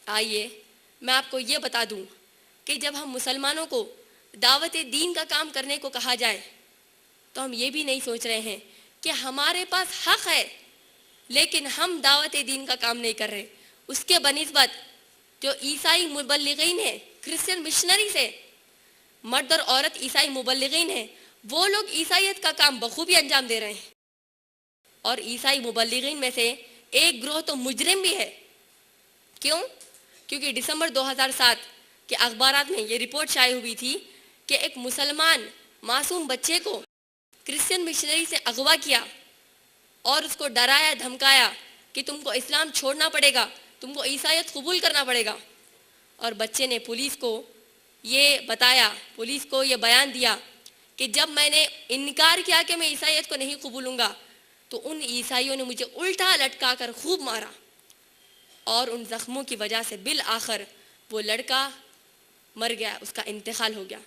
آئیے میں آپ کو یہ بتا دوں کہ جب ہم مسلمانوں کو دعوت دین کا کام کرنے کو کہا جائے تو ہم یہ بھی نہیں سوچ رہے ہیں کہ ہمارے پاس حق ہے لیکن ہم دعوت دین کا کام نہیں کر رہے. اس کے بنسبت جو عیسائی مبلغین ہیں، کرسچن مشنریز ہیں، مرد اور عورت عیسائی مبلغین ہیں، وہ لوگ عیسائیت کا کام بخوبی انجام دے رہے ہیں. اور عیسائی مبلغین میں سے ایک گروہ تو مجرم بھی ہے. کیوں؟ کیونکہ دسمبر 2007 کے اخبارات میں یہ رپورٹ شائع ہوئی تھی کہ ایک مسلمان معصوم بچے کو کرسچن مشنری سے اغوا کیا اور اس کو ڈرایا دھمکایا کہ تم کو اسلام چھوڑنا پڑے گا، تم کو عیسائیت قبول کرنا پڑے گا. اور بچے نے پولیس کو یہ بتایا، پولیس کو یہ بیان دیا کہ جب میں نے انکار کیا کہ میں عیسائیت کو نہیں قبولوں گا تو ان عیسائیوں نے مجھے الٹا لٹکا کر خوب مارا، اور ان زخموں کی وجہ سے بالآخر وہ لڑکا مر گیا، اس کا انتقال ہو گیا.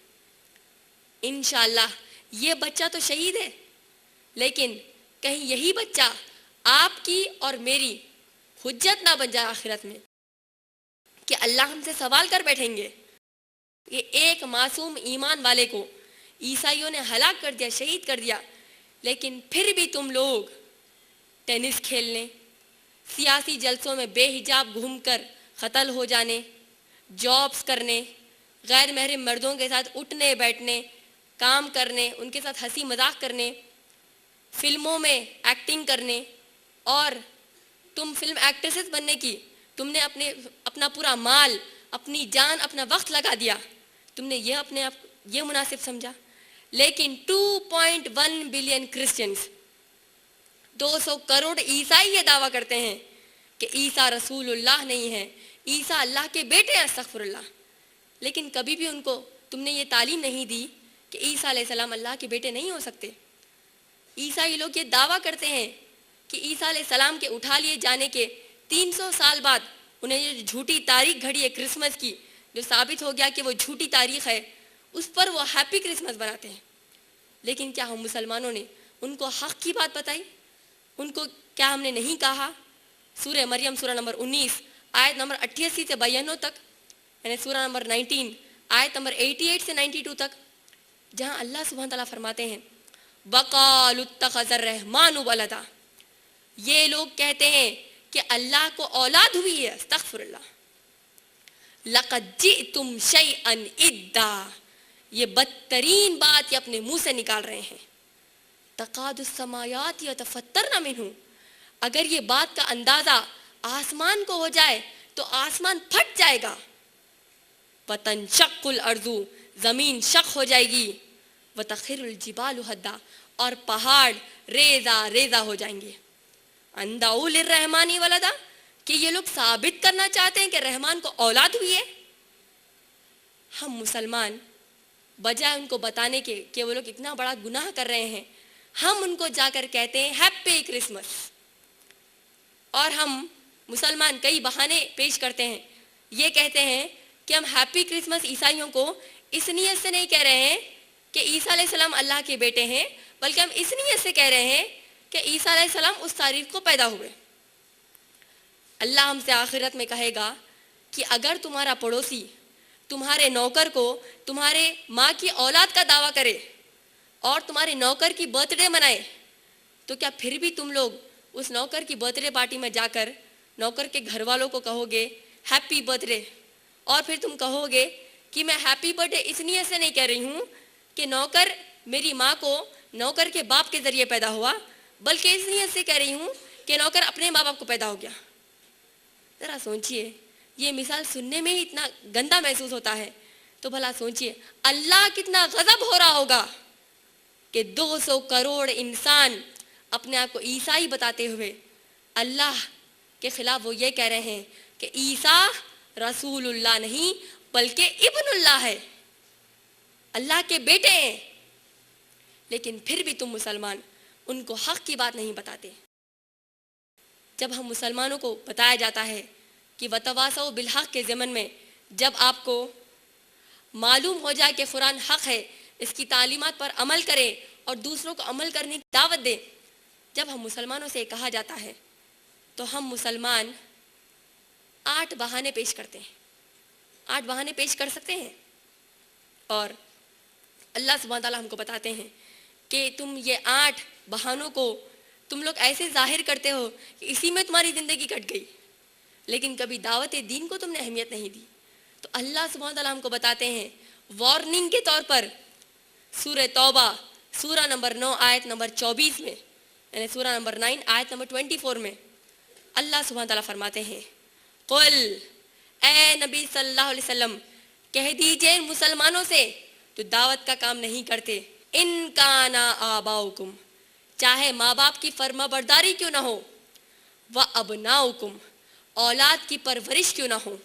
انشاءاللہ یہ بچہ تو شہید ہے، لیکن کہیں یہی بچہ آپ کی اور میری حجت نہ بن جائے آخرت میں کہ اللہ ہم سے سوال کر بیٹھیں گے. یہ ایک معصوم ایمان والے کو عیسائیوں نے ہلاک کر دیا، شہید کر دیا، لیکن پھر بھی تم لوگ ٹینس کھیلنے، سیاسی جلسوں میں بے حجاب گھوم کر قتل ہو جانے، جابز کرنے، غیر محرم مردوں کے ساتھ اٹھنے بیٹھنے، کام کرنے، ان کے ساتھ ہنسی مذاق کرنے، فلموں میں ایکٹنگ کرنے، اور تم فلم ایکٹریسز بننے کی تم نے اپنا پورا مال، اپنی جان، اپنا وقت لگا دیا. تم نے یہ اپنے آپ یہ مناسب سمجھا. لیکن 2.1 بلین کرسچنز، 200 کروڑ عیسائی یہ دعویٰ کرتے ہیں کہ عیسیٰ رسول اللہ نہیں ہے، عیسیٰ اللہ کے بیٹے ہیں، استغفر اللہ. لیکن کبھی بھی ان کو تم نے یہ تعلیم نہیں دی کہ عیسیٰ علیہ السلام اللہ کے بیٹے نہیں ہو سکتے. عیسائی لوگ یہ دعویٰ کرتے ہیں کہ عیسیٰ علیہ السلام کے اٹھا لیے جانے کے 300 سال بعد انہیں یہ جھوٹی تاریخ گھڑی ہے کرسمس کی، جو ثابت ہو گیا کہ وہ جھوٹی تاریخ ہے، اس پر وہ ہیپی کرسمس بناتے ہیں. لیکن کیا ہم مسلمانوں نے ان کو حق کی بات بتائی؟ ان کو کیا ہم نے نہیں کہا؟ سورہ مریم سورہ نمبر 19 آیت نمبر 88 سے 92 تک، یعنی سورہ نمبر 19 آیت نمبر 88 سے 92 تک، جہاں اللہ سبحانہ تعالیٰ فرماتے ہیں وَقَالُوا اتَّخَذَ الرَّحْمَنُ وَلَدًا، یہ لوگ کہتے ہیں کہ اللہ کو اولاد ہوئی ہے، استغفر اللہ. لَقَدْ جِئْتُمْ شَيْئًا إِدًّا، یہ بدترین بات یہ اپنے منہ سے نکال رہے ہیں. تَقَادُ السَّمَاوَاتُ يَتَفَطَّرْنَ مِنْهُ، اگر یہ بات کا اندازہ آسمان کو ہو جائے تو آسمان پھٹ جائے گا. وَتَنشَقُّ الْأَرْضُ، زمین شق ہو جائے گی. وَتَخِرُّ الْجِبَالُ هَدًّا، اور پہاڑ ریزہ ریزہ ہو جائیں گے. أَن دَعُوا لِلرَّحْمَنِ وَلَدًا، کہ یہ لوگ ثابت کرنا چاہتے ہیں کہ رحمان کو اولاد ہوئی ہے. ہم مسلمان بجائے ان کو بتانے کے کہ وہ لوگ اتنا بڑا گناہ کر رہے ہیں، ہم ان کو جا کر کہتے ہیں ہیپی کرسمس. اور ہم مسلمان کئی بہانے پیش کرتے ہیں، یہ کہتے ہیں کہ ہم ہیپی کرسمس عیسائیوں کو اس نیت سے نہیں کہہ رہے ہیں کہ عیسیٰ علیہ السلام اللہ کے بیٹے ہیں، بلکہ ہم اس نیت سے کہہ رہے ہیں کہ عیسیٰ علیہ السلام اس تاریخ کو پیدا ہوئے. اللہ ہم سے آخرت میں کہے گا کہ اگر تمہارا پڑوسی تمہارے نوکر کو تمہارے ماں کی اولاد کا دعویٰ کرے اور تمہارے نوکر کی برتھ ڈے منائے، تو کیا پھر بھی تم لوگ اس نوکر کی برتھ ڈے پارٹی میں جا کر نوکر کے گھر والوں کو کہو گے ہیپی برتھ ڈے؟ اور پھر تم کہو گے کہ میں ہیپی برتھ ڈے اس نیت سے نہیں کہہ رہی ہوں کہ نوکر میری ماں کو نوکر کے باپ کے ذریعے پیدا ہوا، بلکہ اس نیت سے کہہ رہی ہوں کہ نوکر اپنے ماں باپ کو پیدا ہو گیا. ذرا سوچئے، یہ مثال سننے میں ہی اتنا گندا محسوس ہوتا ہے، تو بھلا سوچئے اللہ کتنا غضب ہو رہا ہوگا کہ 200 کروڑ انسان اپنے آپ کو عیسائی بتاتے ہوئے اللہ کے خلاف وہ یہ کہہ رہے ہیں کہ عیسیٰ رسول اللہ نہیں بلکہ ابن اللہ ہے، اللہ کے بیٹے ہیں. لیکن پھر بھی تم مسلمان ان کو حق کی بات نہیں بتاتے. جب ہم مسلمانوں کو بتایا جاتا ہے کہ وَتَوَاصَوْا بِالْحَقِّ کے ضمن میں جب آپ کو معلوم ہو جائے کہ قرآن حق ہے، اس کی تعلیمات پر عمل کریں اور دوسروں کو عمل کرنے کی دعوت دیں، جب ہم مسلمانوں سے کہا جاتا ہے تو ہم مسلمان 8 بہانے پیش کرتے ہیں. 8 بہانے پیش کر سکتے ہیں. اور اللہ سبحانہ تعالیٰ ہم کو بتاتے ہیں کہ تم یہ 8 بہانوں کو تم لوگ ایسے ظاہر کرتے ہو کہ اسی میں تمہاری زندگی کٹ گئی، لیکن کبھی دعوت دین کو تم نے اہمیت نہیں دی. تو اللہ سبحانہ تعالیٰ ہم کو بتاتے ہیں وارننگ کے طور پر سورہ توبہ سورہ نمبر 9 آیت نمبر 24 میں، یعنی سورہ نمبر 9 آیت نمبر 24 میں اللہ سبحانہ تعالیٰ فرماتے ہیں قل، اے نبی صلی اللہ علیہ وسلم کہہ دیجئے مسلمانوں سے جو دعوت کا کام نہیں کرتے، ان کانا آباؤکم، چاہے ماں باپ کی فرما برداری کیوں نہ ہو، و ابناؤکم، اولاد کی پرورش کیوں نہ ہو،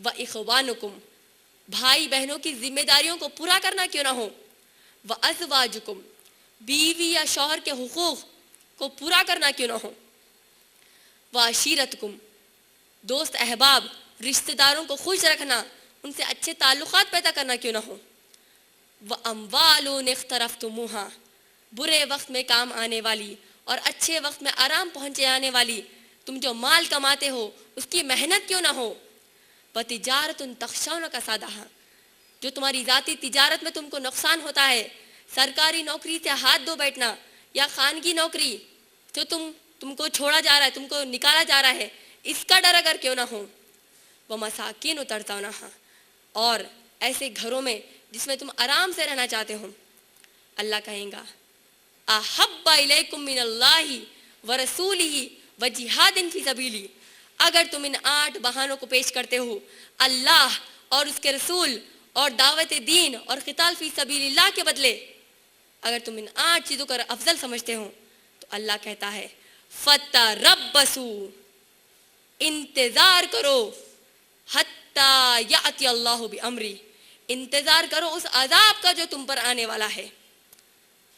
و اخوانکم، بھائی بہنوں کی ذمہ داریوں کو پورا کرنا کیوں نہ ہو، و ازواجکم، بیوی یا شوہر کے حقوق کو پورا کرنا کیوں نہ ہو، و عشیرتکم، دوست احباب رشتہ داروں کو خوش رکھنا، ان سے اچھے تعلقات پیدا کرنا کیوں نہ ہو، وَأَمْوَالٌ اقْتَرَفْتُمُوهَا، برے وقت میں کام آنے والی اور اچھے وقت میں آرام پہنچے آنے والی تم جو مال کماتے ہو اس کی محنت کیوں نہ ہو، وَتِجَارَةٌ تَخْشَوْنَ كَسَادَهَا، جو تمہاری ذاتی تجارت میں تم کو نقصان ہوتا ہے، سرکاری نوکری سے ہاتھ دھو بیٹھنا یا خانگی نوکری جو تم کو چھوڑا جا رہا ہے، تم کو نکالا جا رہا ہے، اس کا ڈر اگر کیوں نہ ہو، وَمَسَاكِنُ تَرْضَوْنَهَا، اور ایسے گھروں میں جس میں تم آرام سے رہنا چاہتے ہو. اللہ کہیں گا احب الیکم من اللہ ورسولہ وجہاد فی سبیلی، اگر تم ان 8 بہانوں کو پیش کرتے ہو، اللہ اور اس کے رسول اور دعوت دین اور قتال فی سبیل اللہ کے بدلے، اگر تم ان 8 چیزوں کو افضل سمجھتے ہو، تو اللہ کہتا ہے فتربصوا، انتظار کرو، حتی یأتی اللہ بامری، انتظار کرو اس عذاب کا جو تم پر آنے والا ہے،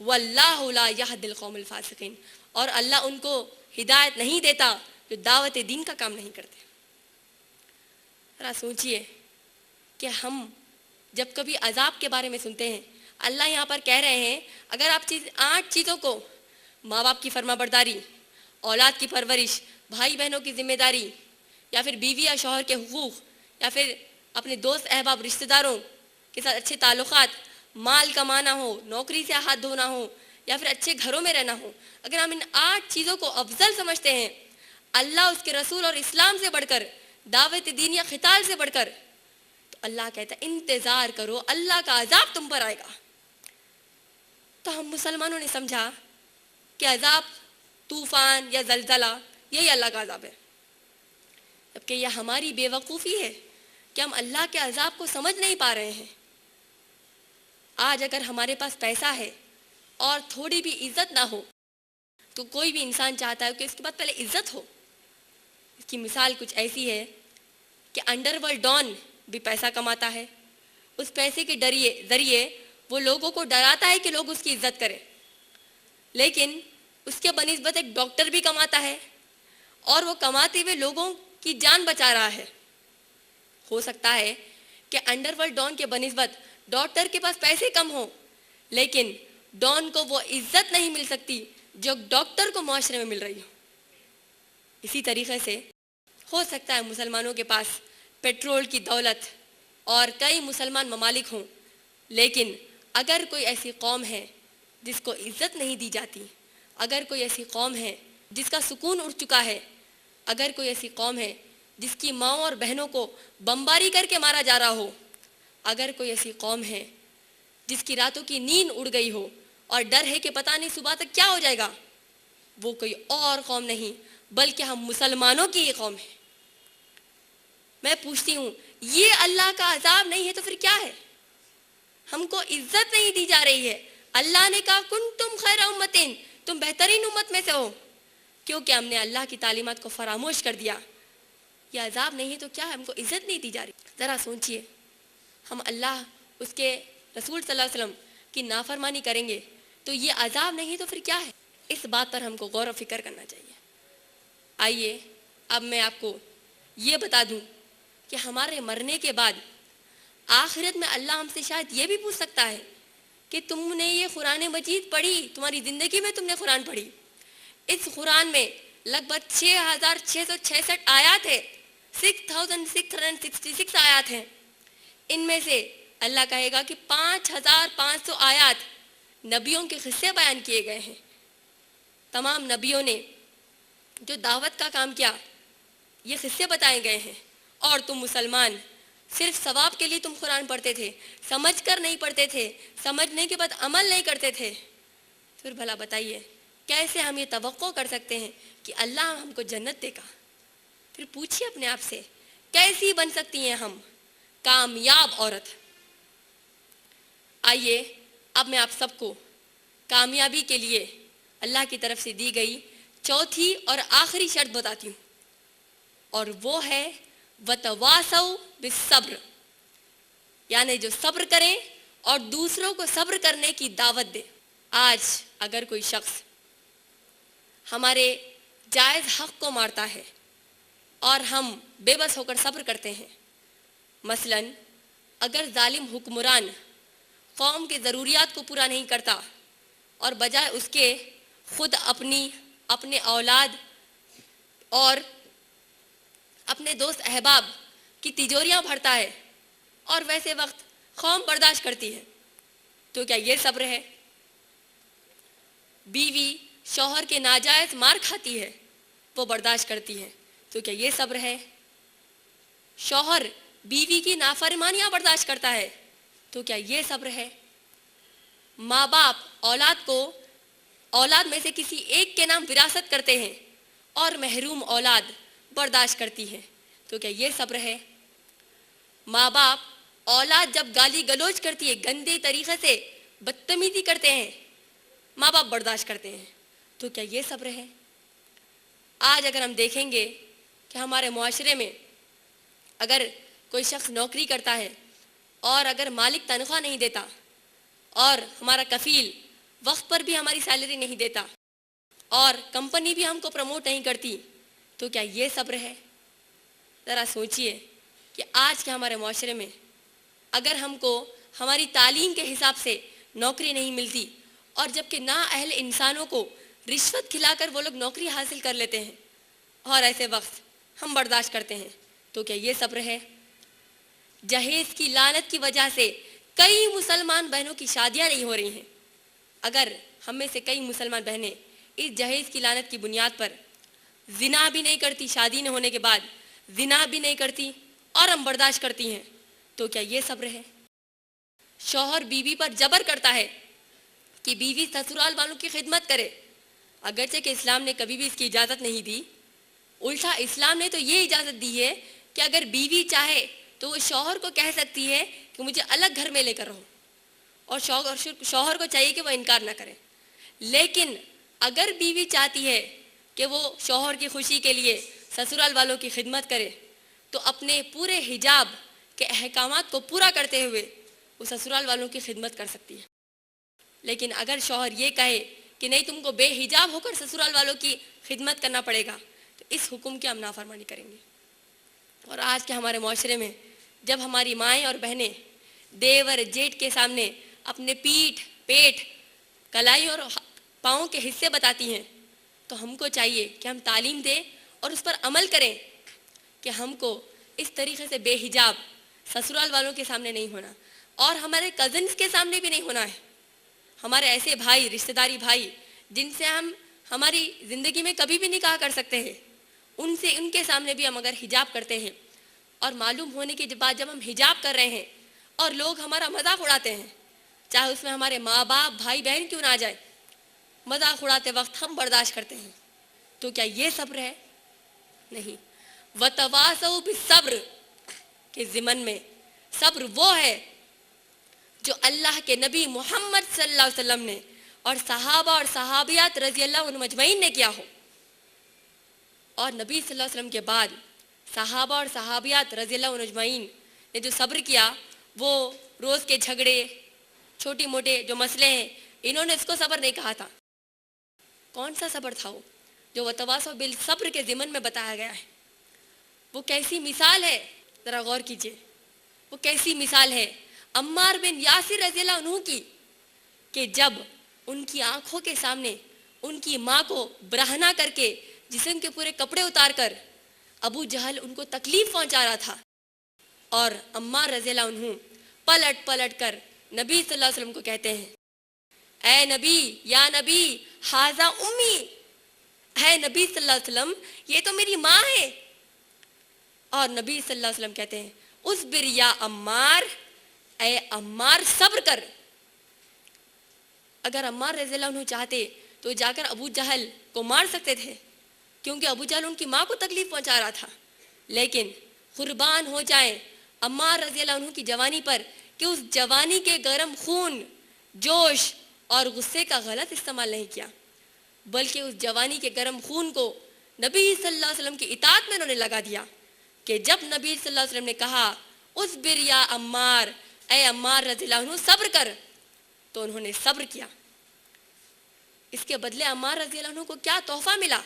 واللہ لا یہدی القوم الفاسقین، اور اللہ ان کو ہدایت نہیں دیتا جو دعوت دین کا کام نہیں کرتے. ذرا سوچئے کہ ہم جب کبھی عذاب کے بارے میں سنتے ہیں، اللہ یہاں پر کہہ رہے ہیں اگر آپ 8 چیزوں کو، ماں باپ کی فرما برداری، اولاد کی پرورش، بھائی بہنوں کی ذمہ داری، یا پھر بیوی یا شوہر کے حقوق، یا پھر اپنے دوست احباب رشتہ داروں کے ساتھ اچھے تعلقات، مال کمانا ہو، نوکری سے ہاتھ دھونا ہو، یا پھر اچھے گھروں میں رہنا ہو، اگر ہم ان 8 چیزوں کو افضل سمجھتے ہیں اللہ اس کے رسول اور اسلام سے بڑھ کر، دعوت دین یا قتال سے بڑھ کر، تو اللہ کہتا ہے انتظار کرو، اللہ کا عذاب تم پر آئے گا. تو ہم مسلمانوں نے سمجھا کہ عذاب طوفان یا زلزلہ یہی اللہ کا عذاب ہے، جبکہ یہ ہماری بے وقوفی ہے کہ ہم اللہ کے عذاب کو سمجھ نہیں پا رہے ہیں. آج اگر ہمارے پاس پیسہ ہے اور تھوڑی بھی عزت نہ ہو تو کوئی بھی انسان چاہتا ہے کہ اس کے بعد پہلے عزت ہو. اس کی مثال کچھ ایسی ہے کہ انڈر ورلڈ ڈان بھی پیسہ کماتا ہے، اس پیسے کے ذریعے وہ لوگوں کو ڈراتا ہے کہ لوگ اس کی عزت کریں، لیکن اس کے بنسبت ایک ڈاکٹر بھی کماتا ہے اور وہ کماتے ہوئے لوگوں کی جان بچا رہا ہے. ہو سکتا ہے کہ انڈر ورلڈ ڈان کے بنسبت ڈاکٹر کے پاس پیسے کم ہوں، لیکن ڈان کو وہ عزت نہیں مل سکتی جو ڈاکٹر کو معاشرے میں مل رہی ہو. اسی طریقے سے ہو سکتا ہے مسلمانوں کے پاس پیٹرول کی دولت اور کئی مسلمان ممالک ہوں، لیکن اگر کوئی ایسی قوم ہے جس کو عزت نہیں دی جاتی، اگر کوئی ایسی قوم ہے جس کا سکون اڑ چکا ہے، اگر کوئی ایسی قوم ہے جس کی ماؤں اور بہنوں کو بمباری کر کے مارا جا رہا ہو، اگر کوئی ایسی قوم ہے جس کی راتوں کی نیند اڑ گئی ہو اور ڈر ہے کہ پتہ نہیں صبح تک کیا ہو جائے گا، وہ کوئی اور قوم نہیں بلکہ ہم مسلمانوں کی یہ قوم ہے. میں پوچھتی ہوں یہ اللہ کا عذاب نہیں ہے تو پھر کیا ہے؟ ہم کو عزت نہیں دی جا رہی ہے. اللہ نے کہا کنتم خیر امتین، تم بہترین امت میں سے ہو، کیونکہ ہم نے اللہ کی تعلیمات کو فراموش کر دیا. یہ عذاب نہیں ہے تو کیا ہے؟ ہم کو عزت نہیں دی جا رہی. ذرا سوچئے ہم اللہ اس کے رسول صلی اللہ علیہ وسلم کی نافرمانی کریں گے تو یہ عذاب نہیں تو پھر کیا ہے؟ اس بات پر ہم کو غور و فکر کرنا چاہیے. آئیے اب میں آپ کو یہ بتا دوں کہ ہمارے مرنے کے بعد آخرت میں اللہ ہم سے شاید یہ بھی پوچھ سکتا ہے کہ تم نے یہ قرآن مجید پڑھی، تمہاری زندگی میں تم نے قرآن پڑھی، اس قرآن میں لگ بھگ 6666 آیات ہے، 6666 آیات ہیں. ان میں سے اللہ کہے گا کہ 5500 آیات نبیوں کے قصے بیان کیے گئے ہیں. تمام نبیوں نے جو دعوت کا کام کیا یہ قصے بتائے گئے ہیں. اور تم مسلمان صرف ثواب کے لیے تم قرآن پڑھتے تھے, سمجھ کر نہیں پڑھتے تھے, سمجھنے کے بعد عمل نہیں کرتے تھے. پھر بھلا بتائیے کیسے ہم یہ توقع کر سکتے ہیں کہ اللہ ہم کو جنت دے گا؟ پھر پوچھیے اپنے آپ سے کیسی بن سکتی ہیں ہم کامیاب عورت؟ آئیے اب میں آپ سب کو کامیابی کے لیے اللہ کی طرف سے دی گئی چوتھی اور آخری شرط بتاتی ہوں, اور وہ ہے وتواصوا بالصبر, یعنی جو صبر کریں اور دوسروں کو صبر کرنے کی دعوت دے. آج اگر کوئی شخص ہمارے جائز حق کو مارتا ہے اور ہم بے بس ہو کر صبر کرتے ہیں, مثلا اگر ظالم حکمران قوم کے ضروریات کو پورا نہیں کرتا اور بجائے اس کے خود اپنے اولاد اور اپنے دوست احباب کی تجوریاں بھرتا ہے اور ویسے وقت قوم برداشت کرتی ہے, تو کیا یہ صبر ہے؟ بیوی شوہر کے ناجائز مار کھاتی ہے, وہ برداشت کرتی ہے, تو کیا یہ صبر ہے؟ شوہر بیوی کی نافرمانیاں برداشت کرتا ہے, تو کیا یہ صبر ہے؟ ماں باپ اولاد میں سے کسی ایک کے نام وراثت کرتے ہیں اور محروم اولاد برداشت کرتی ہے, تو کیا یہ صبر ہے؟ ماں باپ اولاد جب گالی گلوچ کرتی ہے, گندے طریقے سے بدتمیزی کرتے ہیں, ماں باپ برداشت کرتے ہیں, تو کیا یہ صبر ہے؟ آج اگر ہم دیکھیں گے کہ ہمارے معاشرے میں اگر کوئی شخص نوکری کرتا ہے اور اگر مالک تنخواہ نہیں دیتا اور ہمارا کفیل وقت پر بھی ہماری سیلری نہیں دیتا اور کمپنی بھی ہم کو پروموٹ نہیں کرتی, تو کیا یہ صبر ہے؟ ذرا سوچئے کہ آج کے ہمارے معاشرے میں اگر ہم کو ہماری تعلیم کے حساب سے نوکری نہیں ملتی اور جبکہ نااہل انسانوں کو رشوت کھلا کر وہ لوگ نوکری حاصل کر لیتے ہیں اور ایسے وقت ہم برداشت کرتے ہیں, تو کیا یہ صبر ہے؟ جہیز کی لعنت کی وجہ سے کئی مسلمان بہنوں کی شادیاں نہیں ہو رہی ہیں. اگر ہم میں سے کئی مسلمان بہنیں اس جہیز کی لعنت کی بنیاد پر زنا بھی نہیں کرتی, شادی نہ ہونے کے بعد زنا بھی نہیں کرتی اور ہم برداشت کرتی ہیں, تو کیا یہ صبر ہے؟ شوہر بیوی پر جبر کرتا ہے کہ بیوی سسرال والوں کی خدمت کرے, اگرچہ کہ اسلام نے کبھی بھی اس کی اجازت نہیں دی. الٹا اسلام نے تو یہ اجازت دی ہے کہ اگر بیوی چاہے تو وہ شوہر کو کہہ سکتی ہے کہ مجھے الگ گھر میں لے کر رہو, اور شوہر کو چاہیے کہ وہ انکار نہ کرے. لیکن اگر بیوی چاہتی ہے کہ وہ شوہر کی خوشی کے لیے سسرال والوں کی خدمت کرے تو اپنے پورے حجاب کے احکامات کو پورا کرتے ہوئے وہ سسرال والوں کی خدمت کر سکتی ہے. لیکن اگر شوہر یہ کہے کہ نہیں تم کو بے حجاب ہو کر سسرال والوں کی خدمت کرنا پڑے گا, تو اس حکم کی ہم نافرمانی کریں گے. اور آج کے ہمارے معاشرے میں جب ہماری مائیں اور بہنیں دیور جیٹھ کے سامنے اپنے پیٹھ کلائی اور پاؤں کے حصے بتاتی ہیں, تو ہم کو چاہیے کہ ہم تعلیم دیں اور اس پر عمل کریں کہ ہم کو اس طریقے سے بے حجاب سسرال والوں کے سامنے نہیں ہونا, اور ہمارے کزنس کے سامنے بھی نہیں ہونا ہے. ہمارے ایسے بھائی, رشتہ داری بھائی جن سے ہم ہماری زندگی میں کبھی بھی نکاح کر سکتے ہیں, ان کے سامنے بھی ہم اگر حجاب کرتے ہیں اور معلوم ہونے کے بعد جب ہم حجاب کر رہے ہیں اور لوگ ہمارا مذاق اڑاتے ہیں, چاہے اس میں ہمارے ماں باپ بھائی بہن کیوں نہ آ جائے, مذاق اڑاتے وقت ہم برداشت کرتے ہیں, تو کیا یہ صبر ہے؟ نہیں. وتواصوا بالصبر کے ضمن میں صبر وہ ہے جو اللہ کے نبی محمد صلی اللہ علیہ وسلم نے اور صحابہ اور صحابیات رضی اللہ عنہم اجمعین نے کیا ہو. اور نبی صلی اللہ علیہ وسلم کے بعد صحابہ اور صحابیات رضی اللہ عنہم اجمعین نے جو صبر کیا, وہ روز کے جھگڑے, چھوٹی موٹے جو مسئلے ہیں, انہوں نے اس کو صبر نہیں کہا تھا. کون سا صبر تھا وہ جو وتواصوا بالصبر کے ضمن میں بتایا گیا ہے؟ وہ کیسی مثال ہے, ذرا غور کیجئے. وہ کیسی مثال ہے عمار بن یاسر رضی اللہ عنہ کی, کہ جب ان کی آنکھوں کے سامنے ان کی ماں کو برہنہ کر کے جسم کے پورے کپڑے اتار کر ابو جہل ان کو تکلیف پہنچا رہا تھا، اور عمار رضی اللہ عنہ پلٹ پلٹ کر نبی صلی اللہ علیہ وسلم کو کہتے ہیں، اے نبی، یا نبی، ہاذا امی، اے نبی صلی اللہ علیہ وسلم، یہ تو میری ماں ہے۔ اور نبی صلی اللہ علیہ وسلم کہتے ہیں، اصبر یا عمار، اے عمار صبر کر۔ اگر عمار رضی اللہ عنہ چاہتے تو جا کر ابو جہل کو مار سکتے تھے، کیونکہ ابو جہل ان کی ماں کو تکلیف پہنچا رہا تھا، لیکن قربان ہو جائیں عمار رضی اللہ عنہ کی جوانی پر کہ اس جوانی کے گرم خون، جوش اور غصے کا غلط استعمال نہیں کیا، بلکہ اس جوانی کے گرم خون کو نبی صلی اللہ علیہ وسلم کی اطاعت میں انہوں نے لگا دیا، کہ جب نبی صلی اللہ علیہ وسلم نے کہا اصبر یا عمار، اے عمار رضی اللہ عنہ صبر کر، تو انہوں نے صبر کیا۔ اس کے بدلے عمار رضی اللہ عنہ کو کیا تحفہ ملا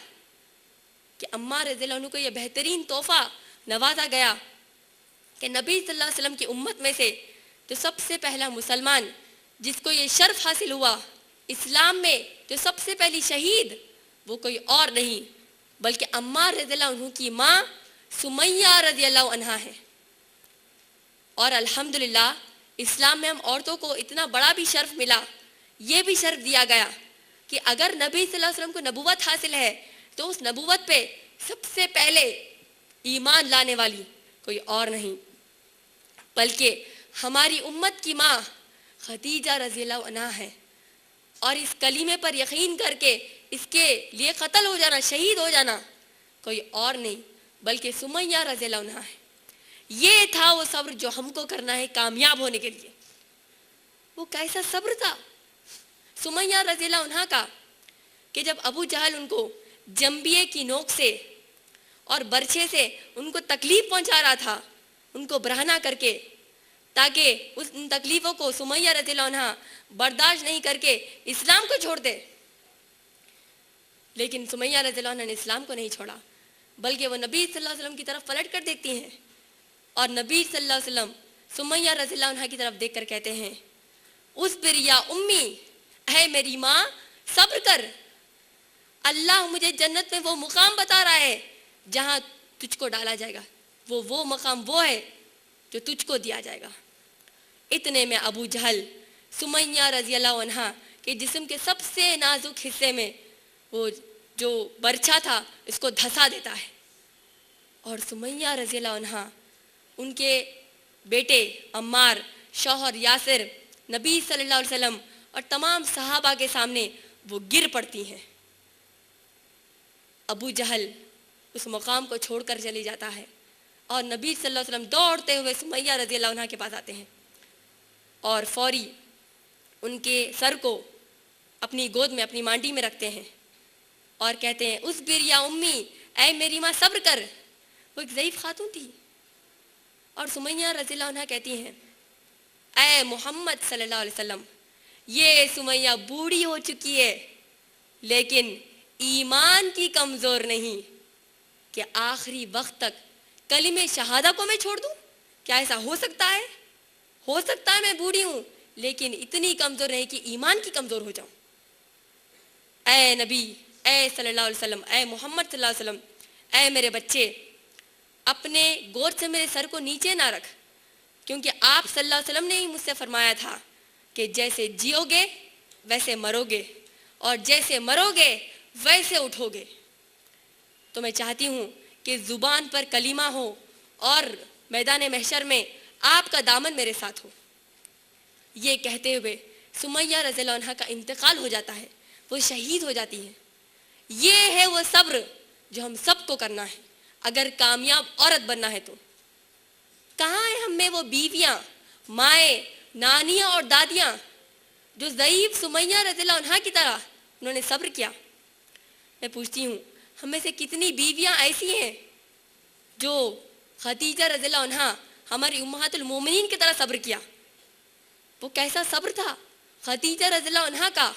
کہ عمار رضی اللہ عنہ کو یہ بہترین تحفہ نوازا گیا کہ نبی صلی اللہ علیہ وسلم کی امت میں سے جو سب سے پہلا مسلمان جس کو یہ شرف حاصل ہوا اسلام میں، جو سب سے پہلی شہید، وہ کوئی اور نہیں بلکہ عمار رضی اللہ عنہ کی ماں سمیہ رضی اللہ عنہا ہے۔ اور الحمدللہ اسلام میں ہم عورتوں کو اتنا بڑا بھی شرف ملا، یہ بھی شرف دیا گیا کہ اگر نبی صلی اللہ علیہ وسلم کو نبوت حاصل ہے تو اس نبوت پہ سب سے پہلے ایمان لانے والی کوئی اور نہیں بلکہ ہماری امت کی ماں خدیجہ رضی اللہ عنہا ہے۔ اور اس کلمے پر یقین کر کے اس کے لیے قتل ہو جانا، شہید ہو جانا کوئی اور نہیں بلکہ سمیہ رضی اللہ عنہا ہے۔ یہ تھا وہ صبر جو ہم کو کرنا ہے کامیاب ہونے کے لیے۔ وہ کیسا صبر تھا سمیہ رضی اللہ عنہا کا کہ جب ابو جہل ان کو جنبیے کی نوک سے اور برچھے سے ان کو تکلیف پہنچا رہا تھا، ان کو برہنہ کر کے، تاکہ ان تکلیفوں کو سمیہ رضی اللہ عنہا برداشت نہیں کر کے اسلام کو چھوڑ دے، لیکن سمیہ رضی اللہ عنہا نے اسلام کو نہیں چھوڑا بلکہ وہ نبی صلی اللہ علیہ وسلم کی طرف پلٹ کر دیکھتی ہیں، اور نبی صلی اللہ علیہ وسلم سمیہ رضی اللہ عنہا کی طرف دیکھ کر کہتے ہیں، اصبر یا امی، اے میری ماں صبر کر، اللہ مجھے جنت میں وہ مقام بتا رہا ہے جہاں تجھ کو ڈالا جائے گا، وہ مقام وہ ہے جو تجھ کو دیا جائے گا۔ اتنے میں ابو جہل سمیہ رضی اللہ عنہا کے جسم کے سب سے نازک حصے میں وہ جو برچھا تھا اس کو دھسا دیتا ہے، اور سمیہ رضی اللہ عنہا ان کے بیٹے عمار، شوہر یاسر، نبی صلی اللہ علیہ وسلم اور تمام صحابہ کے سامنے وہ گر پڑتی ہیں۔ ابو جہل اس مقام کو چھوڑ کر چلی جاتا ہے، اور نبی صلی اللہ علیہ وسلم دوڑتے ہوئے سمیہ رضی اللہ عنہا کے پاس آتے ہیں اور فوری ان کے سر کو اپنی گود میں، اپنی مانڈی میں رکھتے ہیں اور کہتے ہیں، اصبر یا امی، اے میری ماں صبر کر۔ وہ ایک ضعیف خاتون تھی، اور سمیہ رضی اللہ عنہا کہتی ہیں، اے محمد صلی اللہ علیہ وسلم، یہ سمیہ بوڑھی ہو چکی ہے لیکن ایمان کی کمزور نہیں کہ آخری وقت تک کلمہ شہادہ کو میں چھوڑ دوں؟ کیا ایسا ہو سکتا ہے؟ ہو سکتا ہے میں بوڑھی ہوں لیکن اتنی کمزور نہیں کہ ایمان کی کمزور ہو جاؤں۔ اے نبی، اے صلی اللہ علیہ وسلم، اے محمد صلی اللہ علیہ وسلم، اے میرے بچے، اپنے گود سے میرے سر کو نیچے نہ رکھ، کیونکہ آپ صلی اللہ علیہ وسلم نے ہی مجھ سے فرمایا تھا کہ جیسے جیو گے ویسے مرو گے، اور جیسے مرو گے ویسے اٹھو گے۔ تو میں چاہتی ہوں کہ زبان پر کلمہ ہو اور میدان محشر میں آپ کا دامن میرے ساتھ ہو۔ یہ کہتے ہوئے سمیہ رضی اللہ عنہا کا انتقال ہو جاتا ہے، وہ شہید ہو جاتی ہیں۔ یہ ہے وہ صبر جو ہم سب کو کرنا ہے اگر کامیاب عورت بننا ہے تو۔ کہاں ہیں ہم میں وہ بیویاں، مائیں، نانیاں اور دادیاں جو ضعیف سمیہ رضی اللہ عنہا کی طرح انہوں نے صبر کیا؟ میں پوچھتی ہوں، ہم میں سے کتنی بیویاں ایسی ہیں جو خدیجہ رضی اللہ عنہا ہماری امہات المومنین کی طرح صبر کیا؟ وہ کیسا صبر تھا خدیجہ رضی اللہ عنہا کا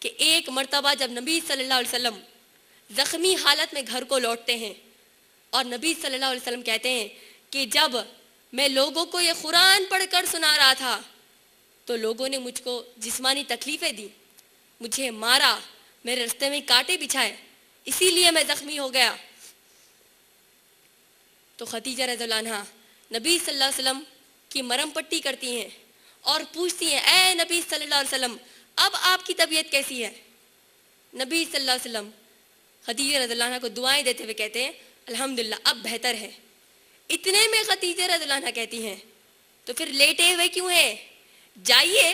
کہ ایک مرتبہ جب نبی صلی اللہ علیہ وسلم زخمی حالت میں گھر کو لوٹتے ہیں اور نبی صلی اللہ علیہ وسلم کہتے ہیں کہ جب میں لوگوں کو یہ قرآن پڑھ کر سنا رہا تھا تو لوگوں نے مجھ کو جسمانی تکلیفیں دی، مجھے مارا، میرے رستے میں کانٹے بچھائے، اسی لیے میں زخمی ہو گیا۔ تو خدیجہ رضی اللہ عنہا نبی صلی اللہ علیہ وسلم کی مرہم پٹی کرتی ہیں اور پوچھتی ہیں اے نبی صلی اللہ علیہ وسلم اب آپ کی طبیعت کیسی ہے؟ نبی صلی اللہ علیہ وسلم خدیجہ رضی اللہ عنہا کو دعائیں دیتے ہوئے کہتے ہیں الحمدللہ اب بہتر ہے۔ اتنے میں خدیجہ رضی اللہ عنہا کہتی ہیں تو پھر لیٹے ہوئے کیوں ہیں؟ جائیے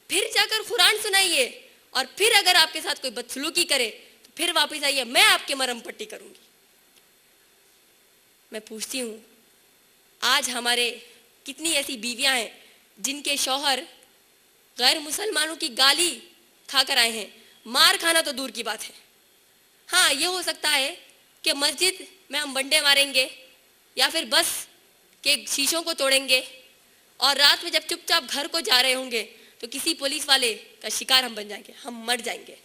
پھر جا کر قرآن سنائیے، اور پھر اگر آپ کے ساتھ کوئی بدسلوکی کرے تو پھر واپس آئیے، میں آپ کے مرہم پٹی کروں گی۔ میں پوچھتی ہوں آج ہمارے کتنی ایسی بیویاں ہیں جن کے شوہر غیر مسلمانوں کی گالی کھا کر آئے ہیں، مار کھانا تو دور کی بات ہے۔ ہاں یہ ہو سکتا ہے کہ مسجد میں ہم ونڈے ماریں گے یا پھر بس کے شیشوں کو توڑیں گے، اور رات میں جب چپ چاپ گھر کو جا رہے ہوں گے تو کسی پولیس والے کا شکار ہم بن جائیں گے، ہم مر جائیں گے،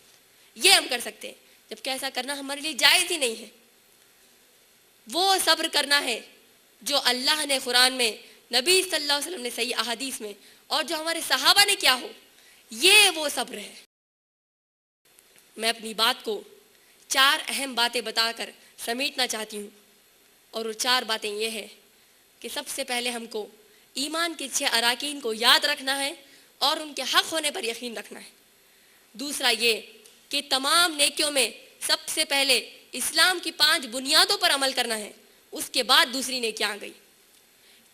یہ ہم کر سکتے ہیں، جبکہ ایسا کرنا ہمارے لیے جائز ہی نہیں ہے۔ وہ صبر کرنا ہے جو اللہ نے قرآن میں، نبی صلی اللہ علیہ وسلم نے صحیح احادیث میں، اور جو ہمارے صحابہ نے کیا ہو، یہ وہ صبر ہے۔ میں اپنی بات کو 4 اہم باتیں بتا کر سمیٹنا چاہتی ہوں، اور وہ 4 باتیں یہ ہیں کہ سب سے پہلے ہم کو ایمان کے 6 اراکین کو یاد رکھنا ہے اور ان کے حق ہونے پر یقین رکھنا ہے۔ دوسرا یہ کہ تمام نیکیوں میں سب سے پہلے اسلام کی 5 بنیادوں پر عمل کرنا ہے، اس کے بعد دوسری نیکیاں آ گئی۔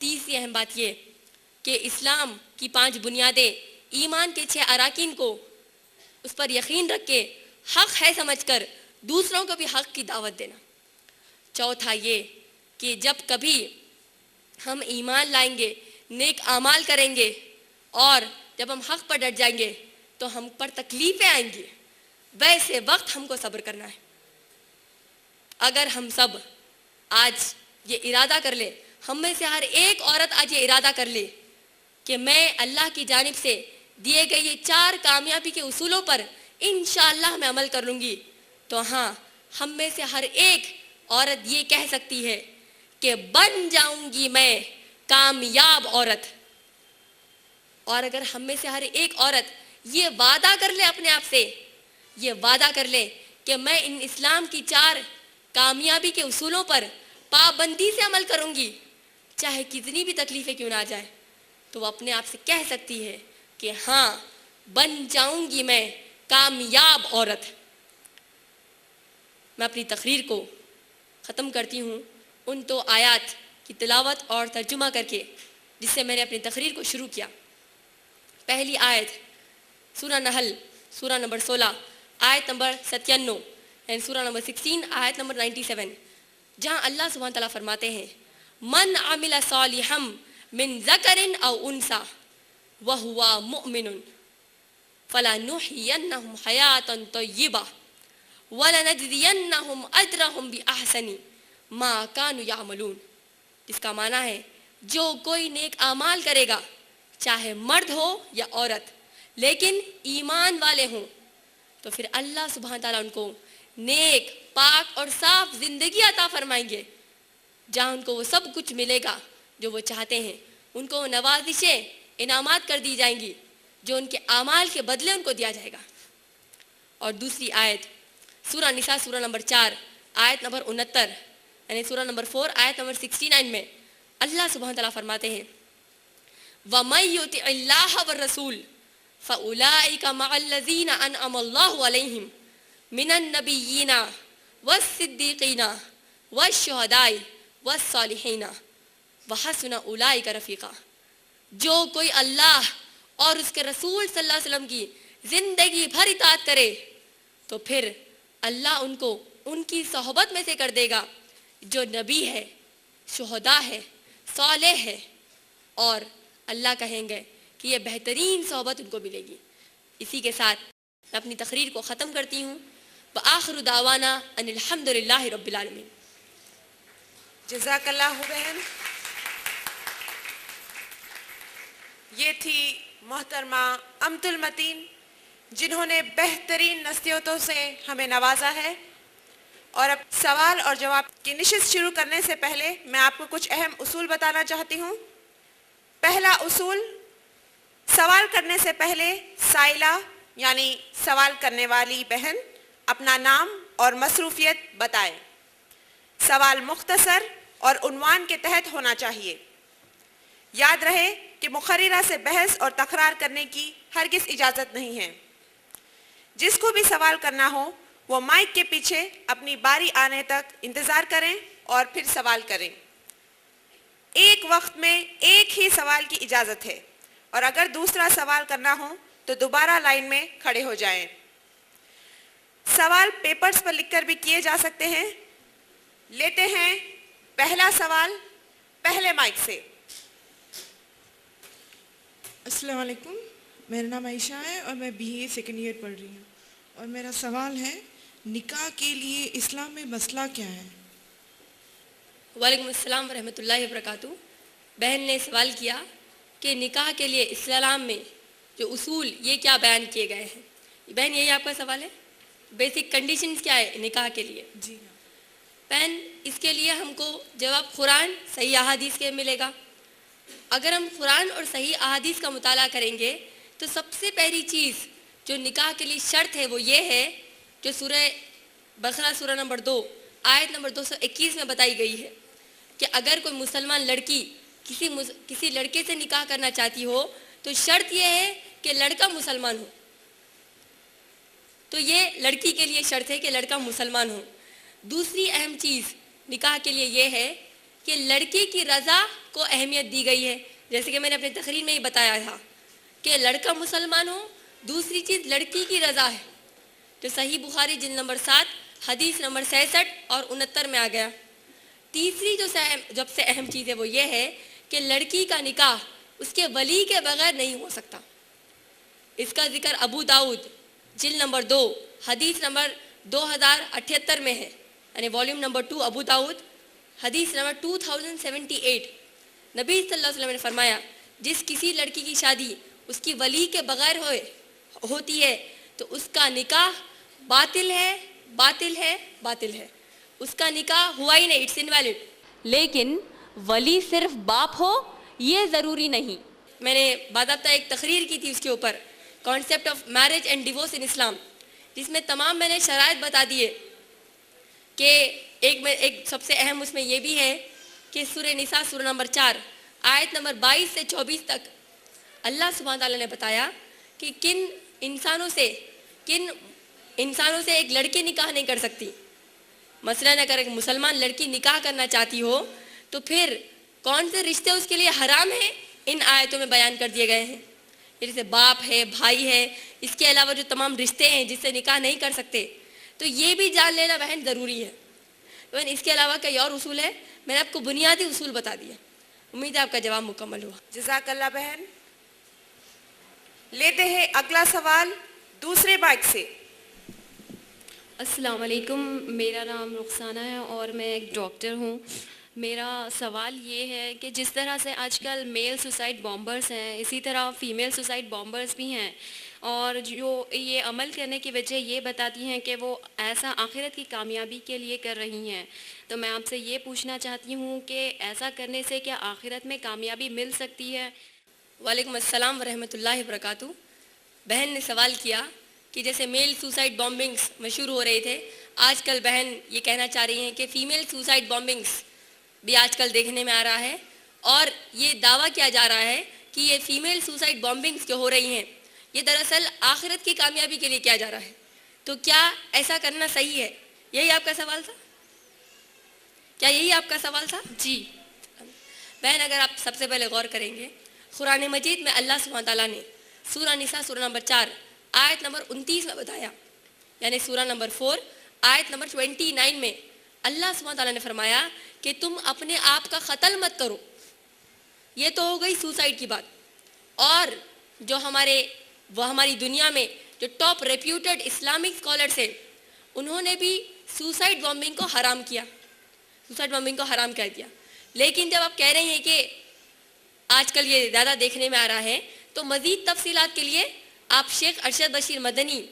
تیسری اہم بات یہ کہ اسلام کی 5 بنیادیں، ایمان کے 6 اراکین کو اس پر یقین رکھ کے حق ہے سمجھ کر دوسروں کو بھی حق کی دعوت دینا۔ چوتھا یہ کہ جب کبھی ہم ایمان لائیں گے، نیک اعمال کریں گے، اور جب ہم حق پر ڈٹ جائیں گے تو ہم پر تکلیفیں آئیں گی، ویسے وقت ہم کو صبر کرنا ہے۔ اگر ہم سب آج یہ ارادہ کر لیں، ہم میں سے ہر ایک عورت آج یہ ارادہ کر لے کہ میں اللہ کی جانب سے دیے گئے یہ 4 کامیابی کے اصولوں پر انشاءاللہ میں عمل کر لوں گی، تو ہاں ہم میں سے ہر ایک عورت یہ کہہ سکتی ہے کہ بن جاؤں گی میں کامیاب عورت۔ اور اگر ہم میں سے ہر ایک عورت یہ وعدہ کر لے اپنے آپ سے، یہ وعدہ کر لے کہ میں ان اسلام کی 4 کامیابی کے اصولوں پر پابندی سے عمل کروں گی، چاہے کتنی بھی تکلیفیں کیوں نہ آ جائے، تو وہ اپنے آپ سے کہہ سکتی ہے کہ ہاں بن جاؤں گی میں کامیاب عورت۔ میں اپنی تقریر کو ختم کرتی ہوں ان 2 آیات کی تلاوت اور ترجمہ کر کے جس سے میں نے اپنی تقریر کو شروع کیا۔ پہلی آیت سورہ نحل سورہ نمبر 16 آیت نمبر 97، یعنی سورہ نمبر 16 آیت نمبر 97، جہاں اللہ سبحانہ تعالیٰ فرماتے ہیں من عمل صالحا من ذکر او انثى وهو مؤمن فلنحيينهم حیاتا طیبہ وَلَنَجْزِيَنَّهُمْ أَجْرَهُمْ بِأَحْسَنِ مَا كَانُوا يَعْمَلُونَ۔ اس کا معنی ہے جو کوئی نیک اعمال کرے گا، چاہے مرد ہو یا عورت، لیکن ایمان والے ہوں، تو پھر اللہ سبحانہ تعالیٰ ان کو نیک، پاک اور صاف زندگی عطا فرمائیں گے، جہاں ان کو وہ سب کچھ ملے گا جو وہ چاہتے ہیں، ان کو نوازشیں، انعامات کر دی جائیں گی جو ان کے اعمال کے بدلے ان کو دیا جائے گا۔ اور دوسری آیت سورہ نساء سورہ نمبر 4 آیت نمبر 69، یعنی سورہ نمبر 4 آیت نمبر 69 میں اللہ سبحانہ تعالیٰ فرماتے ہیں وَمَن يُطِعِ اللَّهَ وَالرَّسُولَ فَأُولَٰئِكَ مَعَ الَّذِينَ أَنْعَمَ اللَّهُ عَلَيْهِمْ مِنَ النَّبِيِّينَ وَالصِّدِّيقِينَ وَالشُّهَدَاءِ وَالصَّالِحِينَ وَحَسُنَ أُولَٰئِكَ رَفِیقًا۔ جو کوئی اللہ اور اس کے رسول صلی اللہ علیہ وسلم کی زندگی بھر اطاعت کرے تو پھر اللہ ان کو ان کی صحبت میں سے کر دے گا جو نبی ہے، شہداء ہے، صالح ہے، اور اللہ کہیں گے کہ یہ بہترین صحبت ان کو ملے گی۔ اسی کے ساتھ میں اپنی تقریر کو ختم کرتی ہوں۔ وآخر دعوانا ان الحمد للہ رب العالمین۔ جزاک اللہ بہن۔ یہ تھی محترمہ امت المتین جنہوں نے بہترین نصیحتوں سے ہمیں نوازا ہے۔ اور اب سوال اور جواب کی نشست شروع کرنے سے پہلے میں آپ کو کچھ اہم اصول بتانا چاہتی ہوں۔ پہلا اصول، سوال کرنے سے پہلے سائلہ یعنی سوال کرنے والی بہن اپنا نام اور مصروفیت بتائے۔ سوال مختصر اور عنوان کے تحت ہونا چاہیے۔ یاد رہے کہ مقررہ سے بحث اور تکرار کرنے کی ہرگز اجازت نہیں ہے۔ جس کو بھی سوال کرنا ہو وہ مائک کے پیچھے اپنی باری آنے تک انتظار کریں اور پھر سوال کریں۔ ایک وقت میں ایک ہی سوال کی اجازت ہے، اور اگر دوسرا سوال کرنا ہو تو دوبارہ لائن میں کھڑے ہو جائیں۔ سوال پیپرز پر لکھ کر بھی کیے جا سکتے ہیں۔ لیتے ہیں پہلا سوال پہلے مائک سے۔ السلام علیکم، میرا نام عائشہ ہے اور میں BA سیکنڈ ایئر پڑھ رہی ہوں، اور میرا سوال ہے نکاح کے لیے اسلام میں مسئلہ کیا ہے؟ وعلیکم السلام ورحمۃ اللہ وبرکاتہ۔ بہن نے سوال کیا کہ نکاح کے لیے اسلام میں جو اصول یہ کیا بیان کیے گئے ہیں۔ بہن یہی آپ کا سوال ہے؟ بیسک کنڈیشنز کیا ہے نکاح کے لیے؟ جی ہاں۔ بہن اس کے لیے ہم کو جواب قرآن صحیح احادیث کے ملے گا۔ اگر ہم قرآن اور صحیح احادیث کا مطالعہ کریں گے تو سب سے پہلی چیز جو نکاح کے لیے شرط ہے وہ یہ ہے جو سورہ بقرہ سورہ نمبر 2 آیت نمبر 221 میں بتائی گئی ہے کہ اگر کوئی مسلمان لڑکی کسی لڑکے سے نکاح کرنا چاہتی ہو تو شرط یہ ہے کہ لڑکا مسلمان ہو۔ تو یہ لڑکی کے لیے شرط ہے کہ لڑکا مسلمان ہو۔ دوسری اہم چیز نکاح کے لیے یہ ہے کہ لڑکی کی رضا کو اہمیت دی گئی ہے، جیسے کہ میں نے اپنے تقریر میں ہی بتایا تھا کہ لڑکا مسلمان ہو۔ دوسری چیز لڑکی کی رضا ہے، جو صحیح بخاری جلد نمبر 7 حدیث نمبر 66 اور 69 میں آ گیا۔ تیسری جو سے اہم چیز ہے وہ یہ ہے کہ لڑکی کا نکاح اس کے ولی کے بغیر نہیں ہو سکتا۔ اس کا ذکر ابو داؤد جلد نمبر 2 حدیث نمبر 2078 میں ہے، یعنی والیوم نمبر 2 ابو داؤد حدیث نمبر 2078۔ نبی صلی اللہ علیہ وسلم نے فرمایا جس کسی لڑکی کی شادی اس کی ولی کے بغیر ہوتی ہے تو اس کا نکاح باطل ہے، باطل ہے، باطل ہے۔ اس کا نکاح ہوا ہی نہیں، اٹس انویلڈ۔ لیکن ولی صرف باپ ہو یہ ضروری نہیں۔ میں نے باضابطہ ایک تقریر کی تھی اس کے اوپر، concept of marriage and divorce in Islam, جس میں تمام میں نے شرائط بتا دیے کہ ایک سب سے اہم اس میں یہ بھی ہے کہ سورہ نساء سورہ نمبر 4 آیت نمبر 22 سے 24 تک اللہ سبحانہ تعالیٰ نے بتایا کہ کن انسانوں سے ایک لڑکی نکاح نہیں کر سکتی۔ مثلاً اگر ایک مسلمان لڑکی نکاح کرنا چاہتی ہو تو پھر کون سے رشتے اس کے لیے حرام ہیں ان آیتوں میں بیان کر دیے گئے ہیں، جیسے باپ ہے، بھائی ہے، اس کے علاوہ جو تمام رشتے ہیں جس سے نکاح نہیں کر سکتے، تو یہ بھی جان لینا بہن ضروری ہے۔ بہن اس کے علاوہ کئی اور اصول ہے، میں نے آپ کو بنیادی اصول بتا دیا۔ امید ہے آپ کا جواب مکمل ہوا۔ جزاک اللہ بہن۔ لیتے ہیں اگلا سوال دوسرے مائک سے۔ السلام علیکم، میرا نام رخسانہ ہے اور میں ایک ڈاکٹر ہوں۔ میرا سوال یہ ہے کہ جس طرح سے آج کل میل سوسائڈ بامبرز ہیں، اسی طرح فیمیل سوسائڈ بامبرز بھی ہیں، اور جو یہ عمل کرنے کی وجہ یہ بتاتی ہیں کہ وہ ایسا آخرت کی کامیابی کے لیے کر رہی ہیں، تو میں آپ سے یہ پوچھنا چاہتی ہوں کہ ایسا کرنے سے کیا آخرت میں کامیابی مل سکتی ہے؟ وعلیکم السلام ورحمۃ اللہ وبرکاتہ۔ بہن نے سوال کیا کہ جیسے میل سوسائڈ بامبنگز مشہور ہو رہے تھے، آج کل بہن یہ کہنا چاہ رہی ہیں کہ فیمیل سوسائڈ بامبنگز بھی آج کل دیکھنے میں آ رہا ہے، اور یہ دعویٰ کیا جا رہا ہے کہ یہ فیمیل سوسائڈ بامبنگز جو ہو رہی ہیں یہ دراصل آخرت کی کامیابی کے لیے کیا جا رہا ہے، تو کیا ایسا کرنا صحیح ہے؟ یہی آپ کا سوال تھا؟ کیا یہی آپ کا سوال تھا؟ جی بہن اگر آپ سب سے پہلے غور کریں گے، قرآن مجید میں اللہ سبحانہ تعالیٰ نے سورہ نساء سورہ نمبر 4 آیت نمبر 29 میں بتایا، یعنی سورہ نمبر 4 آیت نمبر 29 میں اللہ سبحانہ تعالیٰ نے فرمایا کہ تم اپنے آپ کا قتل مت کرو۔ یہ تو ہو گئی سوسائڈ کی بات، اور جو ہماری دنیا میں جو ٹاپ ریپیوٹڈ اسلامک اسکالرس ہیں انہوں نے بھی سوسائڈ بامبنگ کو حرام کیا، سوسائڈ بامبنگ کو حرام کر دیا۔ لیکن جب آپ کہہ رہے ہیں کہ آج کل یہ زیادہ دیکھنے میں آ رہا ہے، تو مزید تفصیلات کے لیے آپ شیخ ارشد بشیر مدنی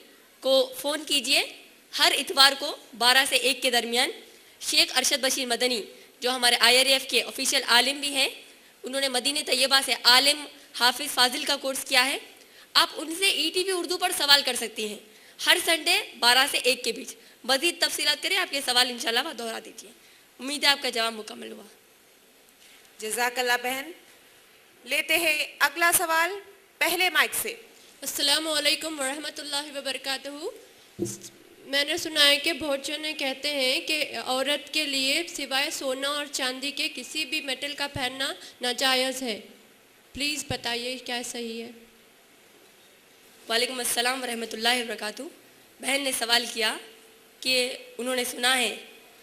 کو فون کیجئے۔ ہر اتوار کو 12 سے 1 کے درمیان شیخ ارشد بشیر مدنی جو ہمارے IRAF کے آفیشیل عالم بھی ہیں، انہوں نے مدینہ طیبہ سے عالم حافظ فاضل کا کورس کیا ہے، آپ ان سے ETV اردو پر سوال کر سکتی ہیں ہر سنڈے 12 سے 1 کے بیچ۔ مزید تفصیلات کریں، آپ یہ سوال انشاءاللہ دہرا دیجیے۔ امید ہے آپ کا جواب مکمل ہوا۔ جزاک اللہ بہن. لیتے ہیں اگلا سوال پہلے مائک سے. السلام علیکم ورحمۃ اللہ وبرکاتہ. میں نے سنا ہے کہ بہت جنے کہتے ہیں کہ عورت کے لیے سوائے سونا اور چاندی کے کسی بھی میٹل کا پہننا ناجائز ہے. پلیز بتائیے کیا صحیح ہے؟ وعلیکم السلام ورحمۃ اللہ وبرکاتہ. بہن نے سوال کیا کہ انہوں نے سنا ہے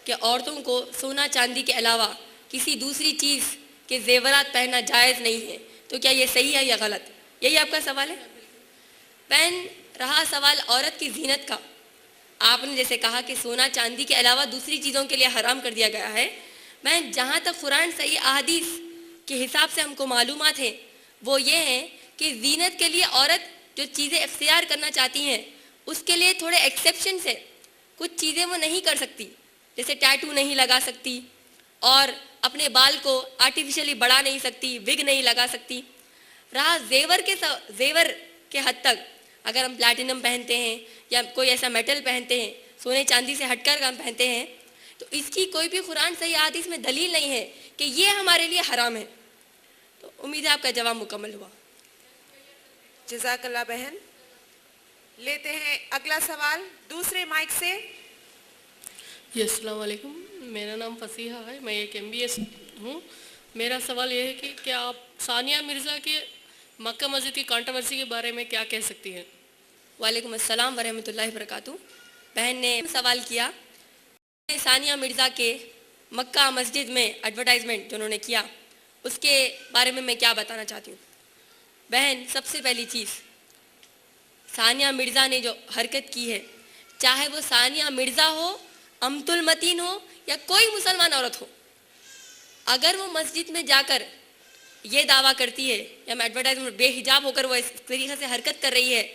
کہ عورتوں کو سونا چاندی کے علاوہ کسی دوسری چیز کے زیورات پہننا جائز نہیں ہے. تو کیا یہ صحیح ہے یا غلط؟ یہی آپ کا سوال ہے. بہن رہا سوال عورت کی زینت کا، آپ نے جیسے کہا کہ سونا چاندی کے علاوہ دوسری چیزوں کے لیے حرام کر دیا گیا ہے. بہن جہاں تک قرآن صحیح احادیث کے حساب سے ہم کو معلومات ہیں وہ یہ ہیں کہ زینت کے لیے عورت جو چیزیں اختیار کرنا چاہتی ہیں اس کے لیے تھوڑے ایکسیپشنس ہیں. کچھ چیزیں وہ نہیں کر سکتی، جیسے ٹیٹو نہیں لگا سکتی اور اپنے بال کو آرٹیفیشلی بڑھا نہیں سکتی، وگ نہیں لگا سکتی. رہا زیور کے حد تک، اگر ہم پلیٹینم پہنتے ہیں یا کوئی ایسا میٹل پہنتے ہیں، سونے چاندی سے ہٹ کر ہم پہنتے ہیں، تو اس کی کوئی بھی قرآن صحیح حدیث میں دلیل نہیں ہے کہ یہ ہمارے لیے حرام ہے. تو امید ہے آپ کا جواب مکمل ہوا. جزاک اللہ بہن. لیتے ہیں اگلا سوال دوسرے مائک سے. جی السلام علیکم. میرا نام فصیحہ ہے، میں ایک MBA ہوں. میرا سوال یہ ہے کہ کیا آپ ثانیہ مرزا کے مکہ مسجد کی کانٹروورسی کے بارے میں کیا کہہ سکتی ہیں؟ وعلیکم السلام ورحمۃ اللہ وبرکاتہ. بہن نے سوال کیا ثانیہ مرزا کے مکہ مسجد میں ایڈورٹائزمنٹ جو انہوں نے کیا اس کے بارے میں کیا بتانا چاہتی ہوں. بہن سب سے پہلی چیز، ثانیہ مرزا نے جو حرکت کی ہے، چاہے وہ ثانیہ مرزا ہو، امت المتین ہو یا کوئی مسلمان عورت ہو، اگر وہ مسجد میں جا کر یہ دعویٰ کرتی ہے یا ایڈورٹائزمنٹ بے حجاب ہو کر وہ اس طریقے سے حرکت کر رہی ہے،